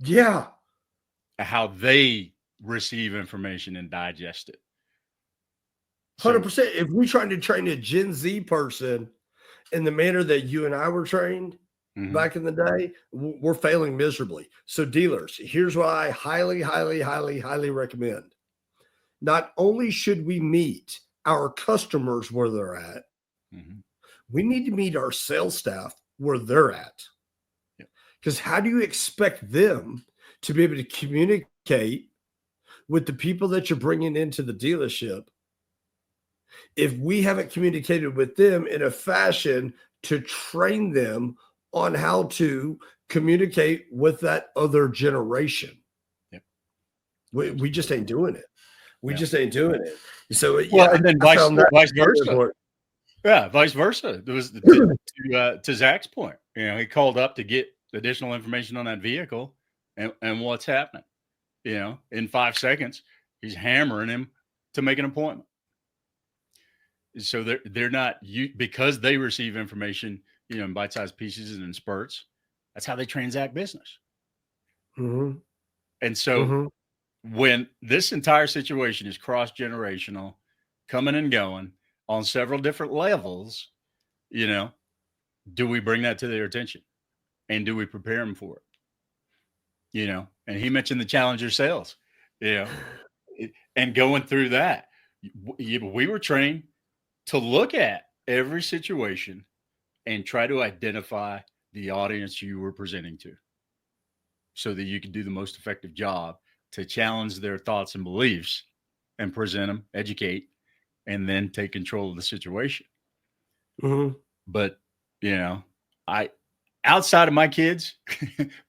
Yeah. How they receive information and digest it. 100%. If we're trying to train a Gen Z person in the manner that you and I were trained back in the day, we're failing miserably. So dealers, here's what I highly, highly, highly, highly recommend. Not only should we meet our customers where they're at, we need to meet our sales staff where they're at. Because how do you expect them to be able to communicate with the people that you're bringing into the dealership if we haven't communicated with them in a fashion to train them on how to communicate with that other generation? We just ain't doing it. We just ain't doing it. So and then vice versa. Yeah, vice versa. There was to Zach's point. He called up to get additional information on that vehicle, and what's happening? In 5 seconds, he's hammering him to make an appointment. So they're not because they receive information, in bite-sized pieces and in spurts. That's how they transact business. And so when this entire situation is cross-generational, coming and going on several different levels, do we bring that to their attention? And do we prepare them for it? And he mentioned the Challenger sales, and going through that, we were trained to look at every situation and try to identify the audience you were presenting to so that you could do the most effective job to challenge their thoughts and beliefs and present them, educate, and then take control of the situation. But, outside of my kids,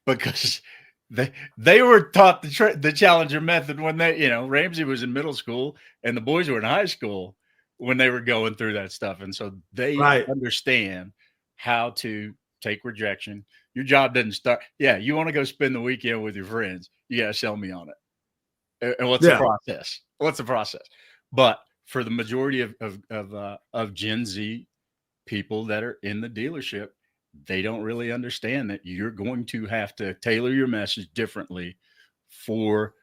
because they were taught the Challenger method when Ramsey was in middle school and the boys were in high school when they were going through that stuff. And so they understand how to take rejection. Your job doesn't start. Yeah. You want to go spend the weekend with your friends. You got to sell me on it. And what's the process? What's the process? But for the majority of Gen Z people that are in the dealership, they don't really understand that you're going to have to tailor your message differently for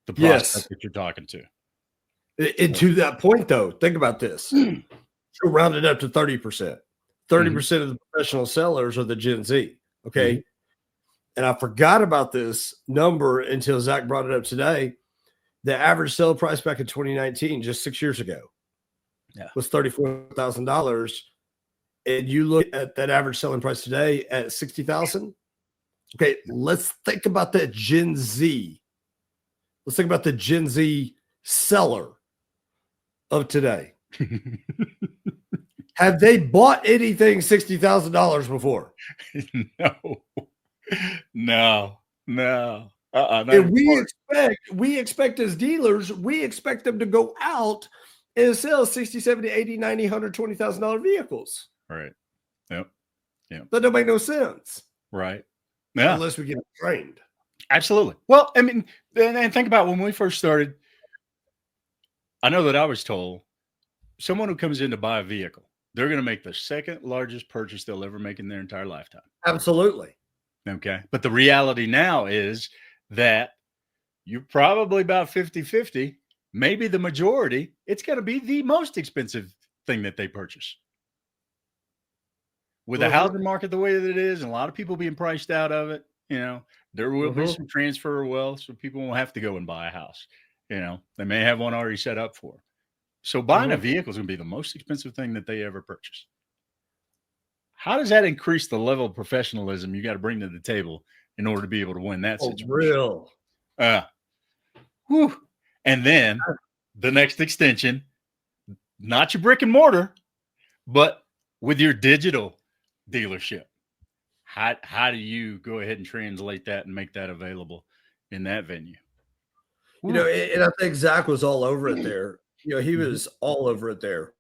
the prospect that you're talking to. And to that point, though, think about this. So round it up to 30%. 30% of the professional sellers are the Gen Z. Okay. And I forgot about this number until Zach brought it up today. The average sale price back in 2019, just 6 years ago, was $34,000. And you look at that average selling price today at $60,000. Okay, let's think about that Gen Z. Let's think about the Gen Z seller of today. Have they bought anything $60,000 before? No. And we expect as dealers, we expect them to go out and sell 60, 70, 80, 90, $100, $20,000 vehicles. Right. Yep. That don't make no sense. Right. Yeah. Unless we get trained. Absolutely. Well, I mean, and think about when we first started. I know that I was told someone who comes in to buy a vehicle, they're going to make the second largest purchase they'll ever make in their entire lifetime. Absolutely. Okay. But the reality now is that you're probably about 50-50, maybe the majority. It's going to be the most expensive thing that they purchase. With the housing market the way that it is, and a lot of people being priced out of it, there will be some transfer of wealth, so people won't have to go and buy a house. They may have one already set up for them. So buying a vehicle is going to be the most expensive thing that they ever purchase. How does that increase the level of professionalism you got to bring to the table in order to be able to win that situation? Real. And then the next extension, not your brick and mortar, but with your digital dealership. How do you go ahead and translate that and make that available in that venue? And I think Zach was all over it there. He was all over it there.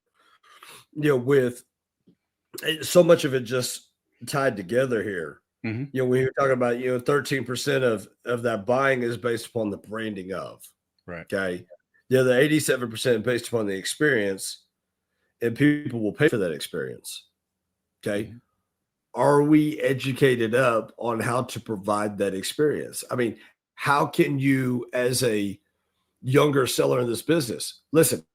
With so much of it just tied together here. When you're talking about 13% of that buying is based upon the branding of. Right. Okay. The other 87% based upon the experience. and people will pay for that experience. Okay. Are we educated up on how to provide that experience? I mean, how can you, as a younger seller in this business, listen,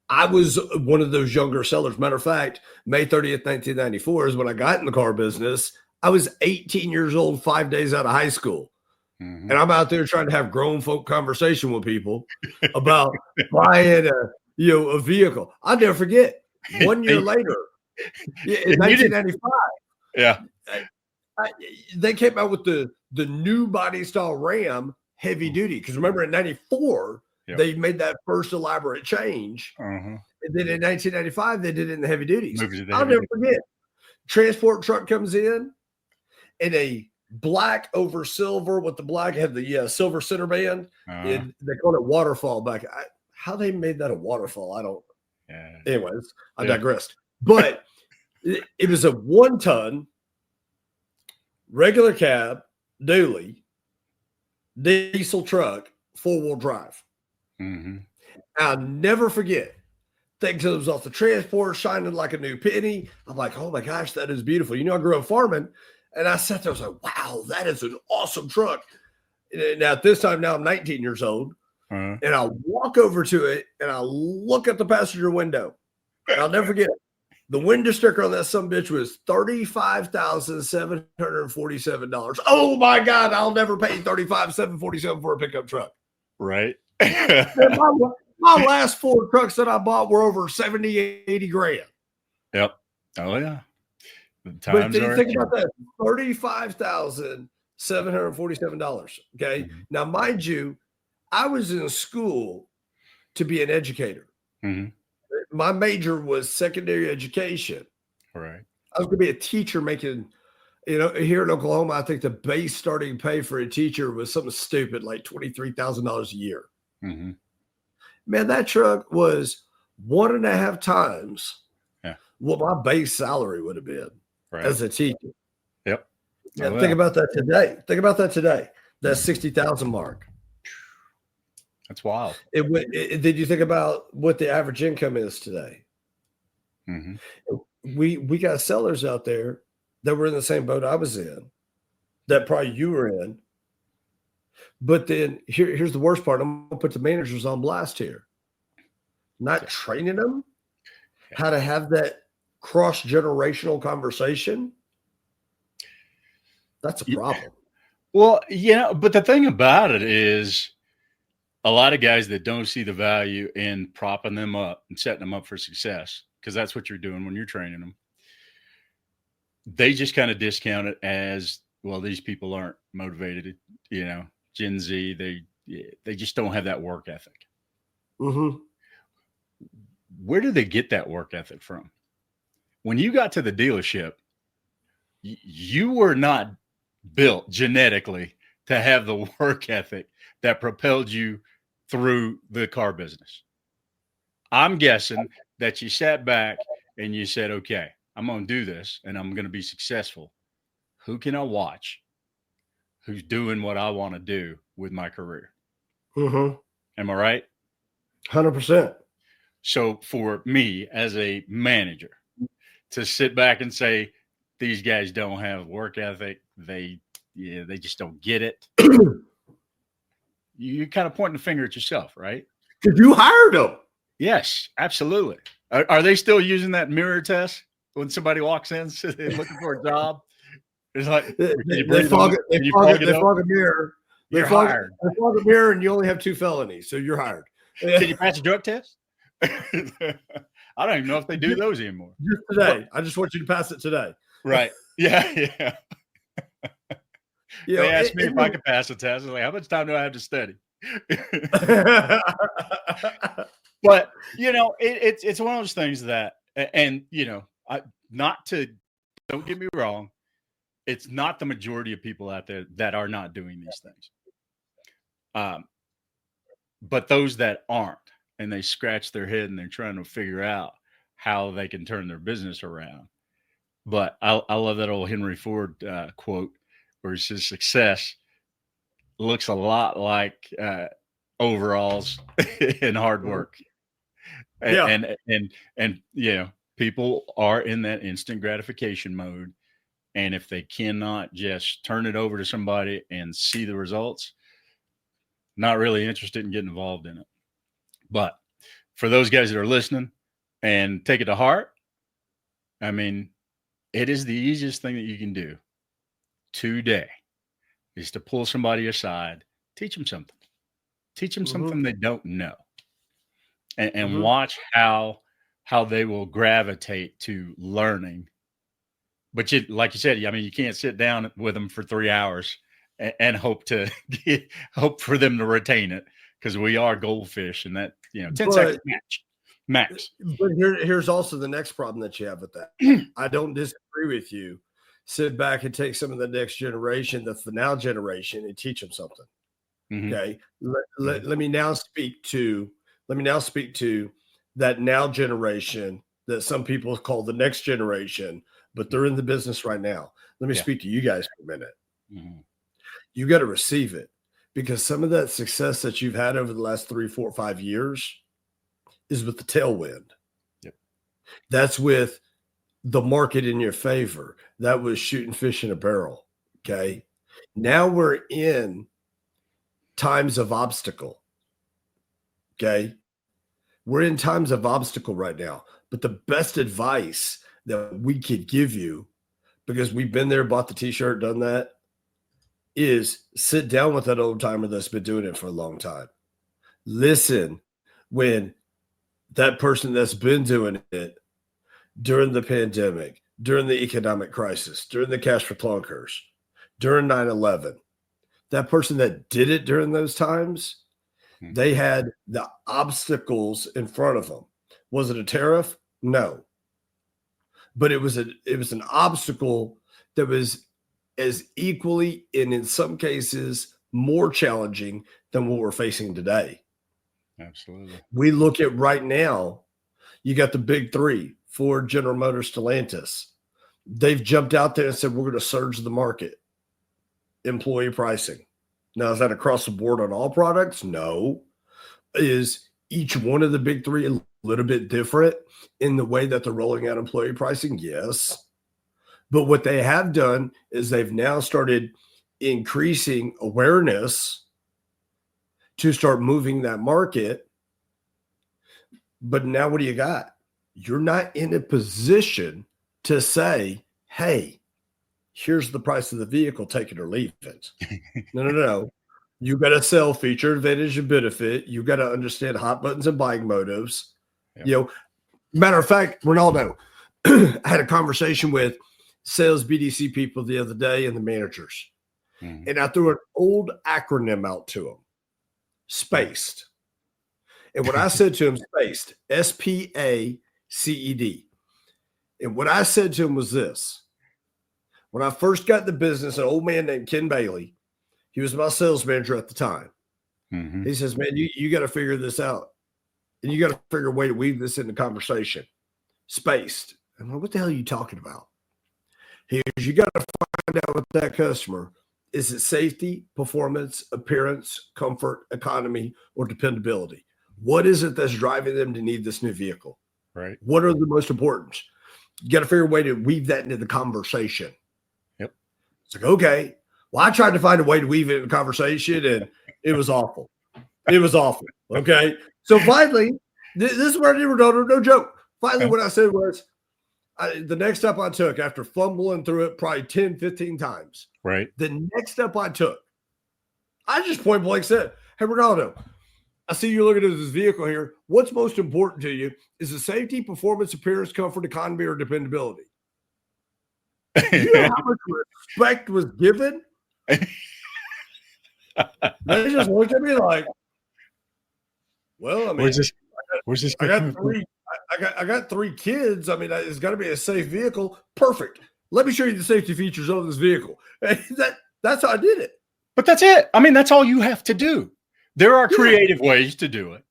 I was one of those younger sellers. Matter of fact, May 30th, 1994 is when I got in the car business. I was 18 years old, 5 days out of high school. And I'm out there trying to have grown folk conversation with people about buying a vehicle. I'll never forget 1 year later, in 1995. Yeah. They came out with the new body style Ram heavy duty. Because remember, in 94, they made that first elaborate change. And then in 1995, they did it in the heavy duties. I'll never forget. Transport truck comes in a black over silver with the black, had the silver center band. They called it waterfall back. How they made that a waterfall, I don't. Anyways, I digressed. But it was a 1-ton regular cab dually diesel truck, 4-wheel drive. I'll never forget. Thing comes off the transport, shining like a new penny. I'm like, oh my gosh, that is beautiful. You know, I grew up farming, and I sat there. I was like, wow, that is an awesome truck. Now at this time, now I'm 19 years old, and I walk over to it and I look at the passenger window. And I'll never forget it. The window sticker on that sumbitch was $35,747. Oh my God, I'll never pay $35,747 for a pickup truck. Right. my last 4 trucks that I bought were over 70, 80 grand. Yep. Oh yeah. But think about that. $35,747. Okay. Now, mind you, I was in school to be an educator. My major was secondary education. Right. I was going to be a teacher making, here in Oklahoma, I think the base starting pay for a teacher was something stupid, like $23,000 a year. Man, that truck was 1.5 times what my base salary would have been as a teacher. Yep. Think about that today. That 60,000 mark. That's wild. Did you think about what the average income is today? We got sellers out there that were in the same boat I was in, that probably you were in. But then here's the worst part. I'm going to put the managers on blast here. Not training them how to have that cross-generational conversation. That's a problem. Well, but the thing about it is, a lot of guys that don't see the value in propping them up and setting them up for success, because that's what you're doing when you're training them, they just kind of discount it as, well, these people aren't motivated. Gen Z, they just don't have that work ethic. Where do they get that work ethic from? When you got to the dealership, you were not built genetically to have the work ethic that propelled you through the car business. I'm guessing that you sat back and you said, okay, I'm going to do this and I'm going to be successful. Who can I watch who's doing what I want to do with my career? Am I right? 100%. So for me as a manager to sit back and say, these guys don't have work ethic, they just don't get it. You're kind of pointing the finger at yourself, right? Because you hired them. Yes, absolutely. Are they still using that mirror test when somebody walks in looking for a job? It's like they fog a mirror. They fog a mirror, and you only have 2 felonies, so you're hired. Can you pass a drug test? I don't even know if they do those anymore. Just today. I just want you to pass it today. Right. Yeah. They asked me if I could pass a test. I was like, how much time do I have to study? But, it's one of those things that, and, don't get me wrong, it's not the majority of people out there that are not doing these things. But those that aren't, and they scratch their head and they're trying to figure out how they can turn their business around. But I love that old Henry Ford quote where he says success looks a lot like overalls and hard work. And people are in that instant gratification mode. And if they cannot just turn it over to somebody and see the results, not really interested in getting involved in it. But for those guys that are listening and take it to heart, I mean, it is the easiest thing that you can do today is to pull somebody aside, teach them something. Teach them something they don't know. And watch how they will gravitate to learning. But like you said, I mean, you can't sit down with them for 3 hours and hope for them to retain it, because we are goldfish, and that 10 seconds max. But here's also the next problem that you have with that. I don't disagree with you. Sit back and take some of the next generation, that's the now generation, and teach them something. Okay. Let me now speak to that now generation that some people call the next generation, but they're in the business right now. Let me speak to you guys for a minute. You got to receive it, because some of that success that you've had over the last 3, 4, 5 years is with the tailwind. That's with the market in your favor. That was shooting fish in a barrel. Okay. Now we're in times of obstacle. Okay. We're in times of obstacle right now. But the best advice that we could give you, because we've been there, bought the t-shirt, done that, is sit down with that old timer that's been doing it for a long time. Listen when that person that's been doing it during the pandemic, during the economic crisis, during the cash for clunkers, during 9/11, that person that did it during those times, they had the obstacles in front of them. Was it a tariff? No. But it was an obstacle that was as equally, and in some cases more challenging than what we're facing today. Absolutely. We look at right now, you got the big three, Ford, General Motors, Stellantis. They've jumped out there and said, we're going to surge the market. Employee pricing. Now, is that across the board on all products? No. Is each one of the big three a little bit different in the way that they're rolling out employee pricing? Yes. But what they have done is they've now started increasing awareness to start moving that market. But now what do you got? You're not in a position to say, hey, here's the price of the vehicle, take it or leave it. No. You got to sell feature, advantage, and benefit. You got to understand hot buttons and buying motives. Yep. Matter of fact, Renaldo, I had a conversation with sales BDC people the other day and the managers. And I threw an old acronym out to them, SPACED. And what I said to them, SPACED, SPACED. And what I said to him was this. When I first got the business, an old man named Ken Bailey, he was my sales manager at the time. He says, man, you got to figure this out. And you got to figure a way to weave this into conversation. Spaced. I'm like, what the hell are you talking about? He goes, you got to find out with that customer. Is it safety, performance, appearance, comfort, economy, or dependability? What is it that's driving them to need this new vehicle? Right. What are the most important? You got to figure a way to weave that into the conversation. Yep. It's like, okay. Well, I tried to find a way to weave it into the conversation, and it was awful. It was awful. Okay. So finally, this is where I did Renaldo, no joke. Finally, what I said was, the next step I took after fumbling through it probably 10, 15 times. Right. The next step I took, I just point blank said, hey, Renaldo, I see you're looking at this vehicle here. What's most important to you? Is it safety, performance, appearance, comfort, economy, or dependability? You know how much respect was given? They just looked at me like, well, I mean, where's this? I got 3 kids. I mean, it's got to be a safe vehicle. Perfect. Let me show you the safety features of this vehicle. That's how I did it. But that's it. I mean, that's all you have to do. There are creative ways to do it.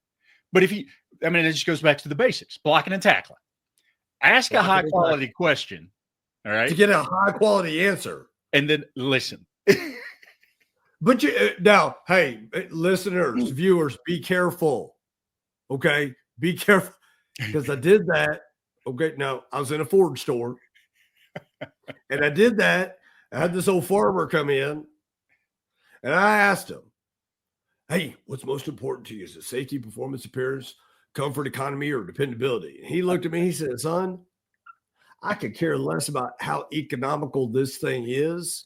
But it just goes back to the basics, blocking and tackling. Ask a high quality question. All right. To get a high quality answer. And then listen. But now, hey, listeners, viewers, be careful. Okay. Be careful. because I did that. Okay, no, I was in a Ford store, and I did that. I had this old farmer come in, and I asked him, "Hey, what's most important to you? Is it safety, performance, appearance, comfort, economy, or dependability?" And he looked at me. He said, "Son, I could care less about how economical this thing is.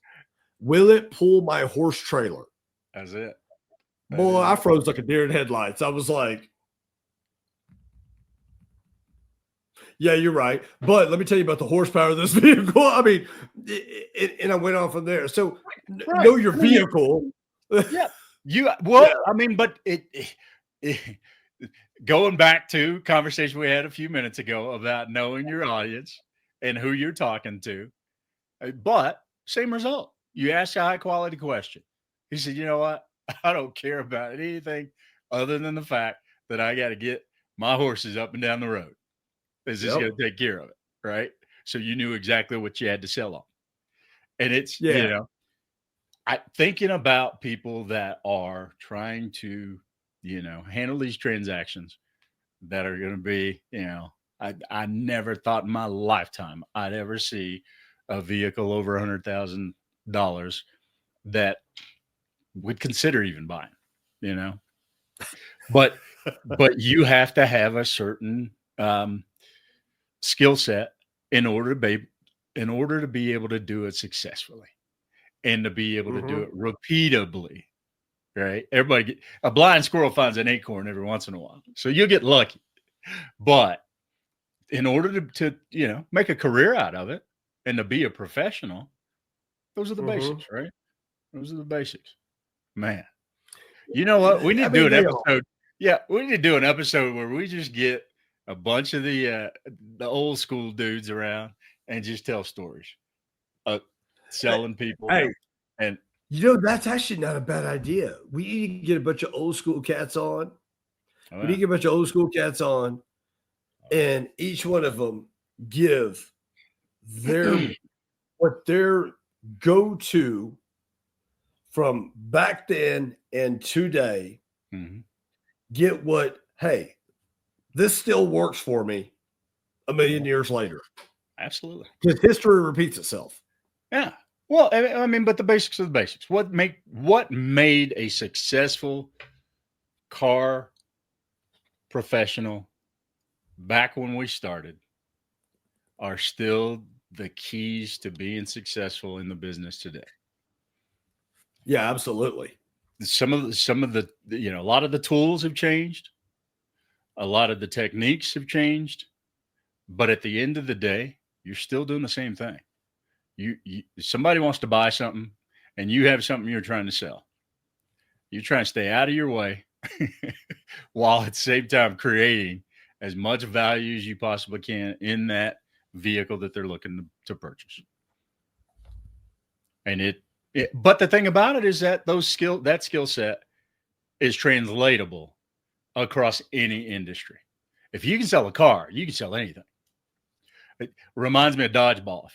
Will it pull my horse trailer?" That's it. Boy, I froze like a deer in headlights. I was like, yeah, you're right. But let me tell you about the horsepower of this vehicle. I mean, and I went on from there. So know your vehicle. Yeah. Yeah. I mean, but it going back to conversation we had a few minutes ago about knowing your audience and who you're talking to, but same result. You ask a high quality question. He said, "You know what? I don't care about anything other than the fact that I got to get my horses up and down the road. Is this going to take care of it?" Right. So you knew exactly what you had to sell on. And it's, thinking about people that are trying to, handle these transactions that are going to be, I never thought in my lifetime I'd ever see a vehicle over $100,000 that would consider even buying, but you have to have a certain skill set in order to be able to do it successfully and to be able to do it repeatably. Right? A blind squirrel finds an acorn every once in a while, so you'll get lucky. But in order to make a career out of it and to be a professional, those are the basics, right? Those are the basics, man. You know what? We need to do an episode. Yeah, we need to do an episode where we just get a bunch of the old school dudes around and just tell stories of selling people. Hey, and that's actually not a bad idea. We need to get a bunch of old school cats on. Oh, we need to get a bunch of old school cats on, and each one of them give what their go-to from back then and today. Get what, hey, this still works for me a million years later. Absolutely. Because history repeats itself. Yeah. Well, I mean, but the basics are the basics. What made a successful car professional back when we started are still the keys to being successful in the business today. Yeah, absolutely. Some of the a lot of the tools have changed. A lot of the techniques have changed. But at the end of the day, you're still doing the same thing. Somebody wants to buy something and you have something you're trying to sell. You're trying to stay out of your way while at the same time creating as much value as you possibly can in that vehicle that they're looking to purchase. And but the thing about it is that that skill set is translatable across any industry. If you can sell a car, you can sell anything. It reminds me of dodgeball.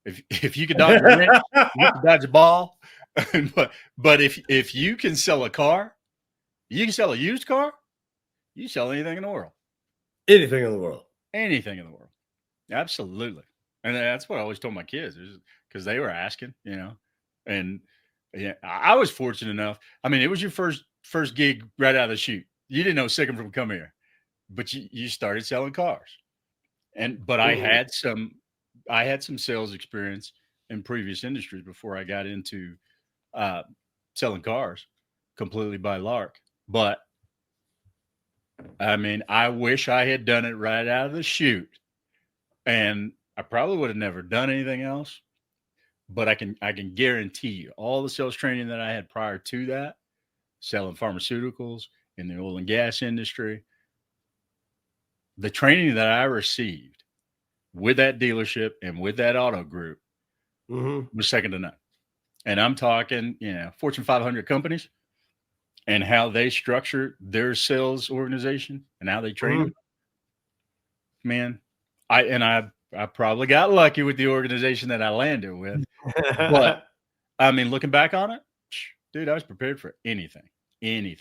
If you can dodge a wrench, you can dodge a ball. but if you can sell a car, you can sell a used car, you can sell anything in the world. Anything in the world. Anything in the world. Absolutely. And that's what I always told my kids, because they were asking, and yeah, I was fortunate enough. I mean, it was your first gig right out of the chute. You didn't know second from come here, but you started selling cars. But I had some sales experience in previous industries before I got into selling cars completely by lark. But I mean, I wish I had done it right out of the chute, and I probably would have never done anything else. But I can guarantee you, all the sales training that I had prior to that, selling pharmaceuticals in the oil and gas industry, the training that I received with that dealership and with that auto group was second to none. And I'm talking, Fortune 500 companies and how they structure their sales organization and how they train them. Man, I probably got lucky with the organization that I landed with. But I mean, looking back on it, dude, I was prepared for anything. And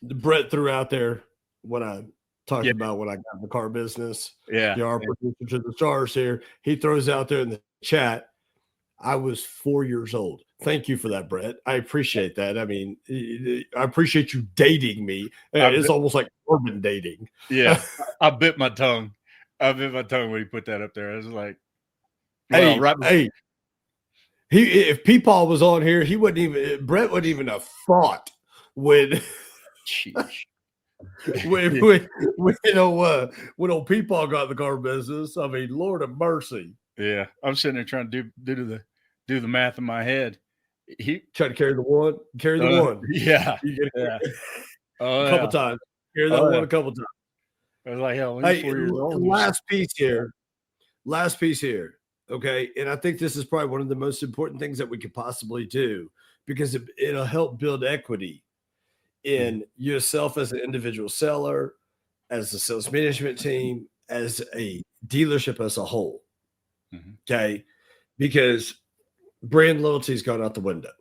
Brett threw out there when I talked about when I got in the car business. Yeah. Our producer to the stars here. He throws out there in the chat, I was 4 years old. Thank you for that, Brett. I appreciate that. I mean, I appreciate you dating me. It's almost like urban dating. Yeah. I bit my tongue. I bit my tongue when he put that up there. I was like, if Peepaw was on here, Brett wouldn't even have thought when when old Peepaw got in the car business. I mean, Lord of mercy. Yeah, I'm sitting there trying to do the math in my head. He tried to carry the one. Yeah. A couple times. Carry that one a couple times. I was like, hell, he's 4 years old. Last piece here. Okay. And I think this is probably one of the most important things that we could possibly do, because it'll help build equity in yourself as an individual seller, as a sales management team, as a dealership as a whole. Okay. Because brand loyalty has gone out the window.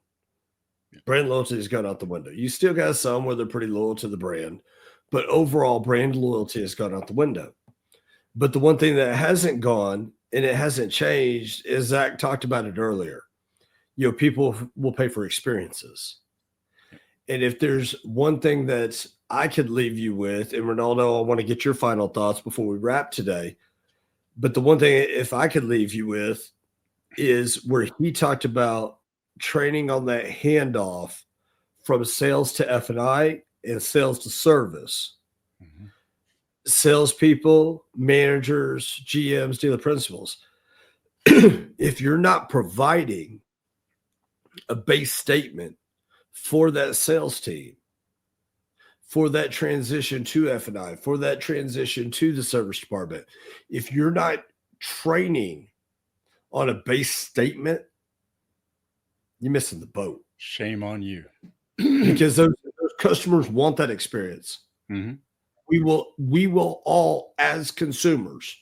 You still got some where they're pretty loyal to the brand, but overall brand loyalty has gone out the window. But the one thing that hasn't gone and it hasn't changed is Zac talked about it earlier. People will pay for experiences. And if there's one thing that I could leave you with, and Renaldo, I want to get your final thoughts before we wrap today. But the one thing, if I could leave you with, is where he talked about training on that handoff from sales to F&I and sales to service. Salespeople, managers, GMs, dealer principals. If you're not providing a base statement for that sales team, for that transition to F&I, for that transition to the service department, if you're not training on a base statement, you're missing the boat. Shame on you. Because those customers want that experience. We will all, as consumers,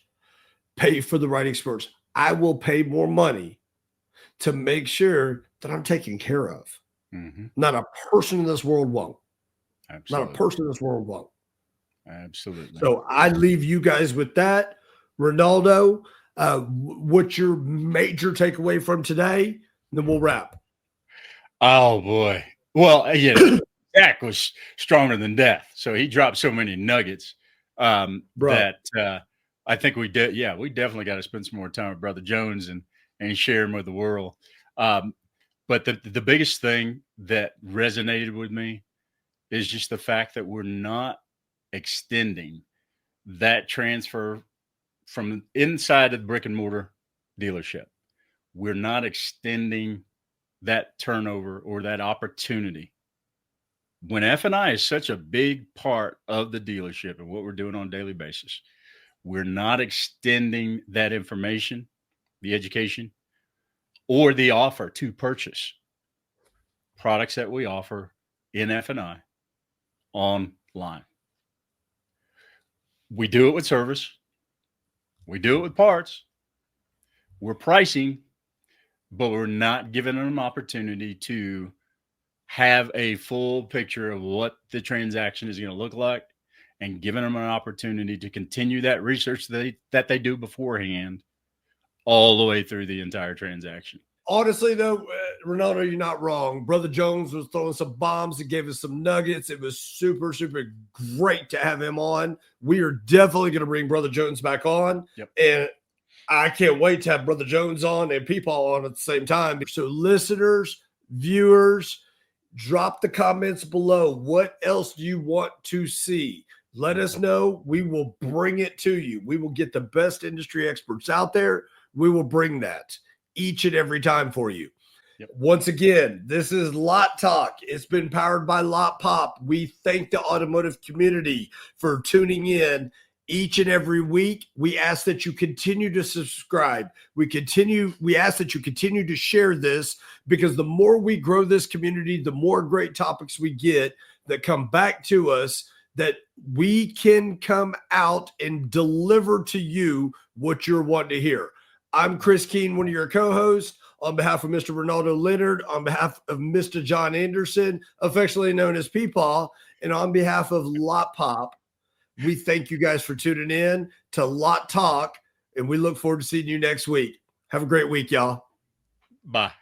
pay for the right experience. I will pay more money to make sure that I'm taken care of. Not a person in this world won't. Absolutely. Not a person in this world won't. Absolutely. So I leave you guys with that. Renaldo, what's your major takeaway from today? Then we'll wrap. Oh, boy. Well, Zac was stronger than death. So he dropped so many nuggets that I think we did. Yeah, we definitely got to spend some more time with Brother Jones and share him with the world. But the biggest thing that resonated with me is just the fact that we're not extending that transfer from inside of the brick and mortar dealership. We're not extending that turnover or that opportunity. When F&I is such a big part of the dealership and what we're doing on a daily basis, we're not extending that information, the education, or the offer to purchase products that we offer in F&I online. We do it with service. We do it with parts. We're pricing, but we're not giving them opportunity to have a full picture of what the transaction is going to look like and giving them an opportunity to continue that research that they do beforehand all the way through the entire transaction. Honestly, though, Renaldo, you're not wrong. Brother Jones was throwing some bombs and gave us some nuggets. It was super, super great to have him on. We are definitely going to bring Brother Jones back on. Yep. And I can't wait to have Brother Jones on and Peepaw on at the same time. So listeners, viewers, drop the comments below. What else do you want to see? Let us know. We will bring it to you. We will get the best industry experts out there. We will bring that each and every time for you. Yep. Once again, this is LotTalk. It's been powered by Lotpop. We thank the automotive community for tuning in each and every week. We ask that you continue to subscribe. We ask that you continue to share this, because the more we grow this community, the more great topics we get that come back to us, that we can come out and deliver to you what you're wanting to hear. I'm Chris Keene, one of your co-hosts. On behalf of Mr. Renaldo Leonard, on behalf of Mr. John Anderson, affectionately known as Peepaw, And on behalf of Lotpop, we thank you guys for tuning in to LotTalk, and we look forward to seeing you next week. Have a great week, y'all. Bye.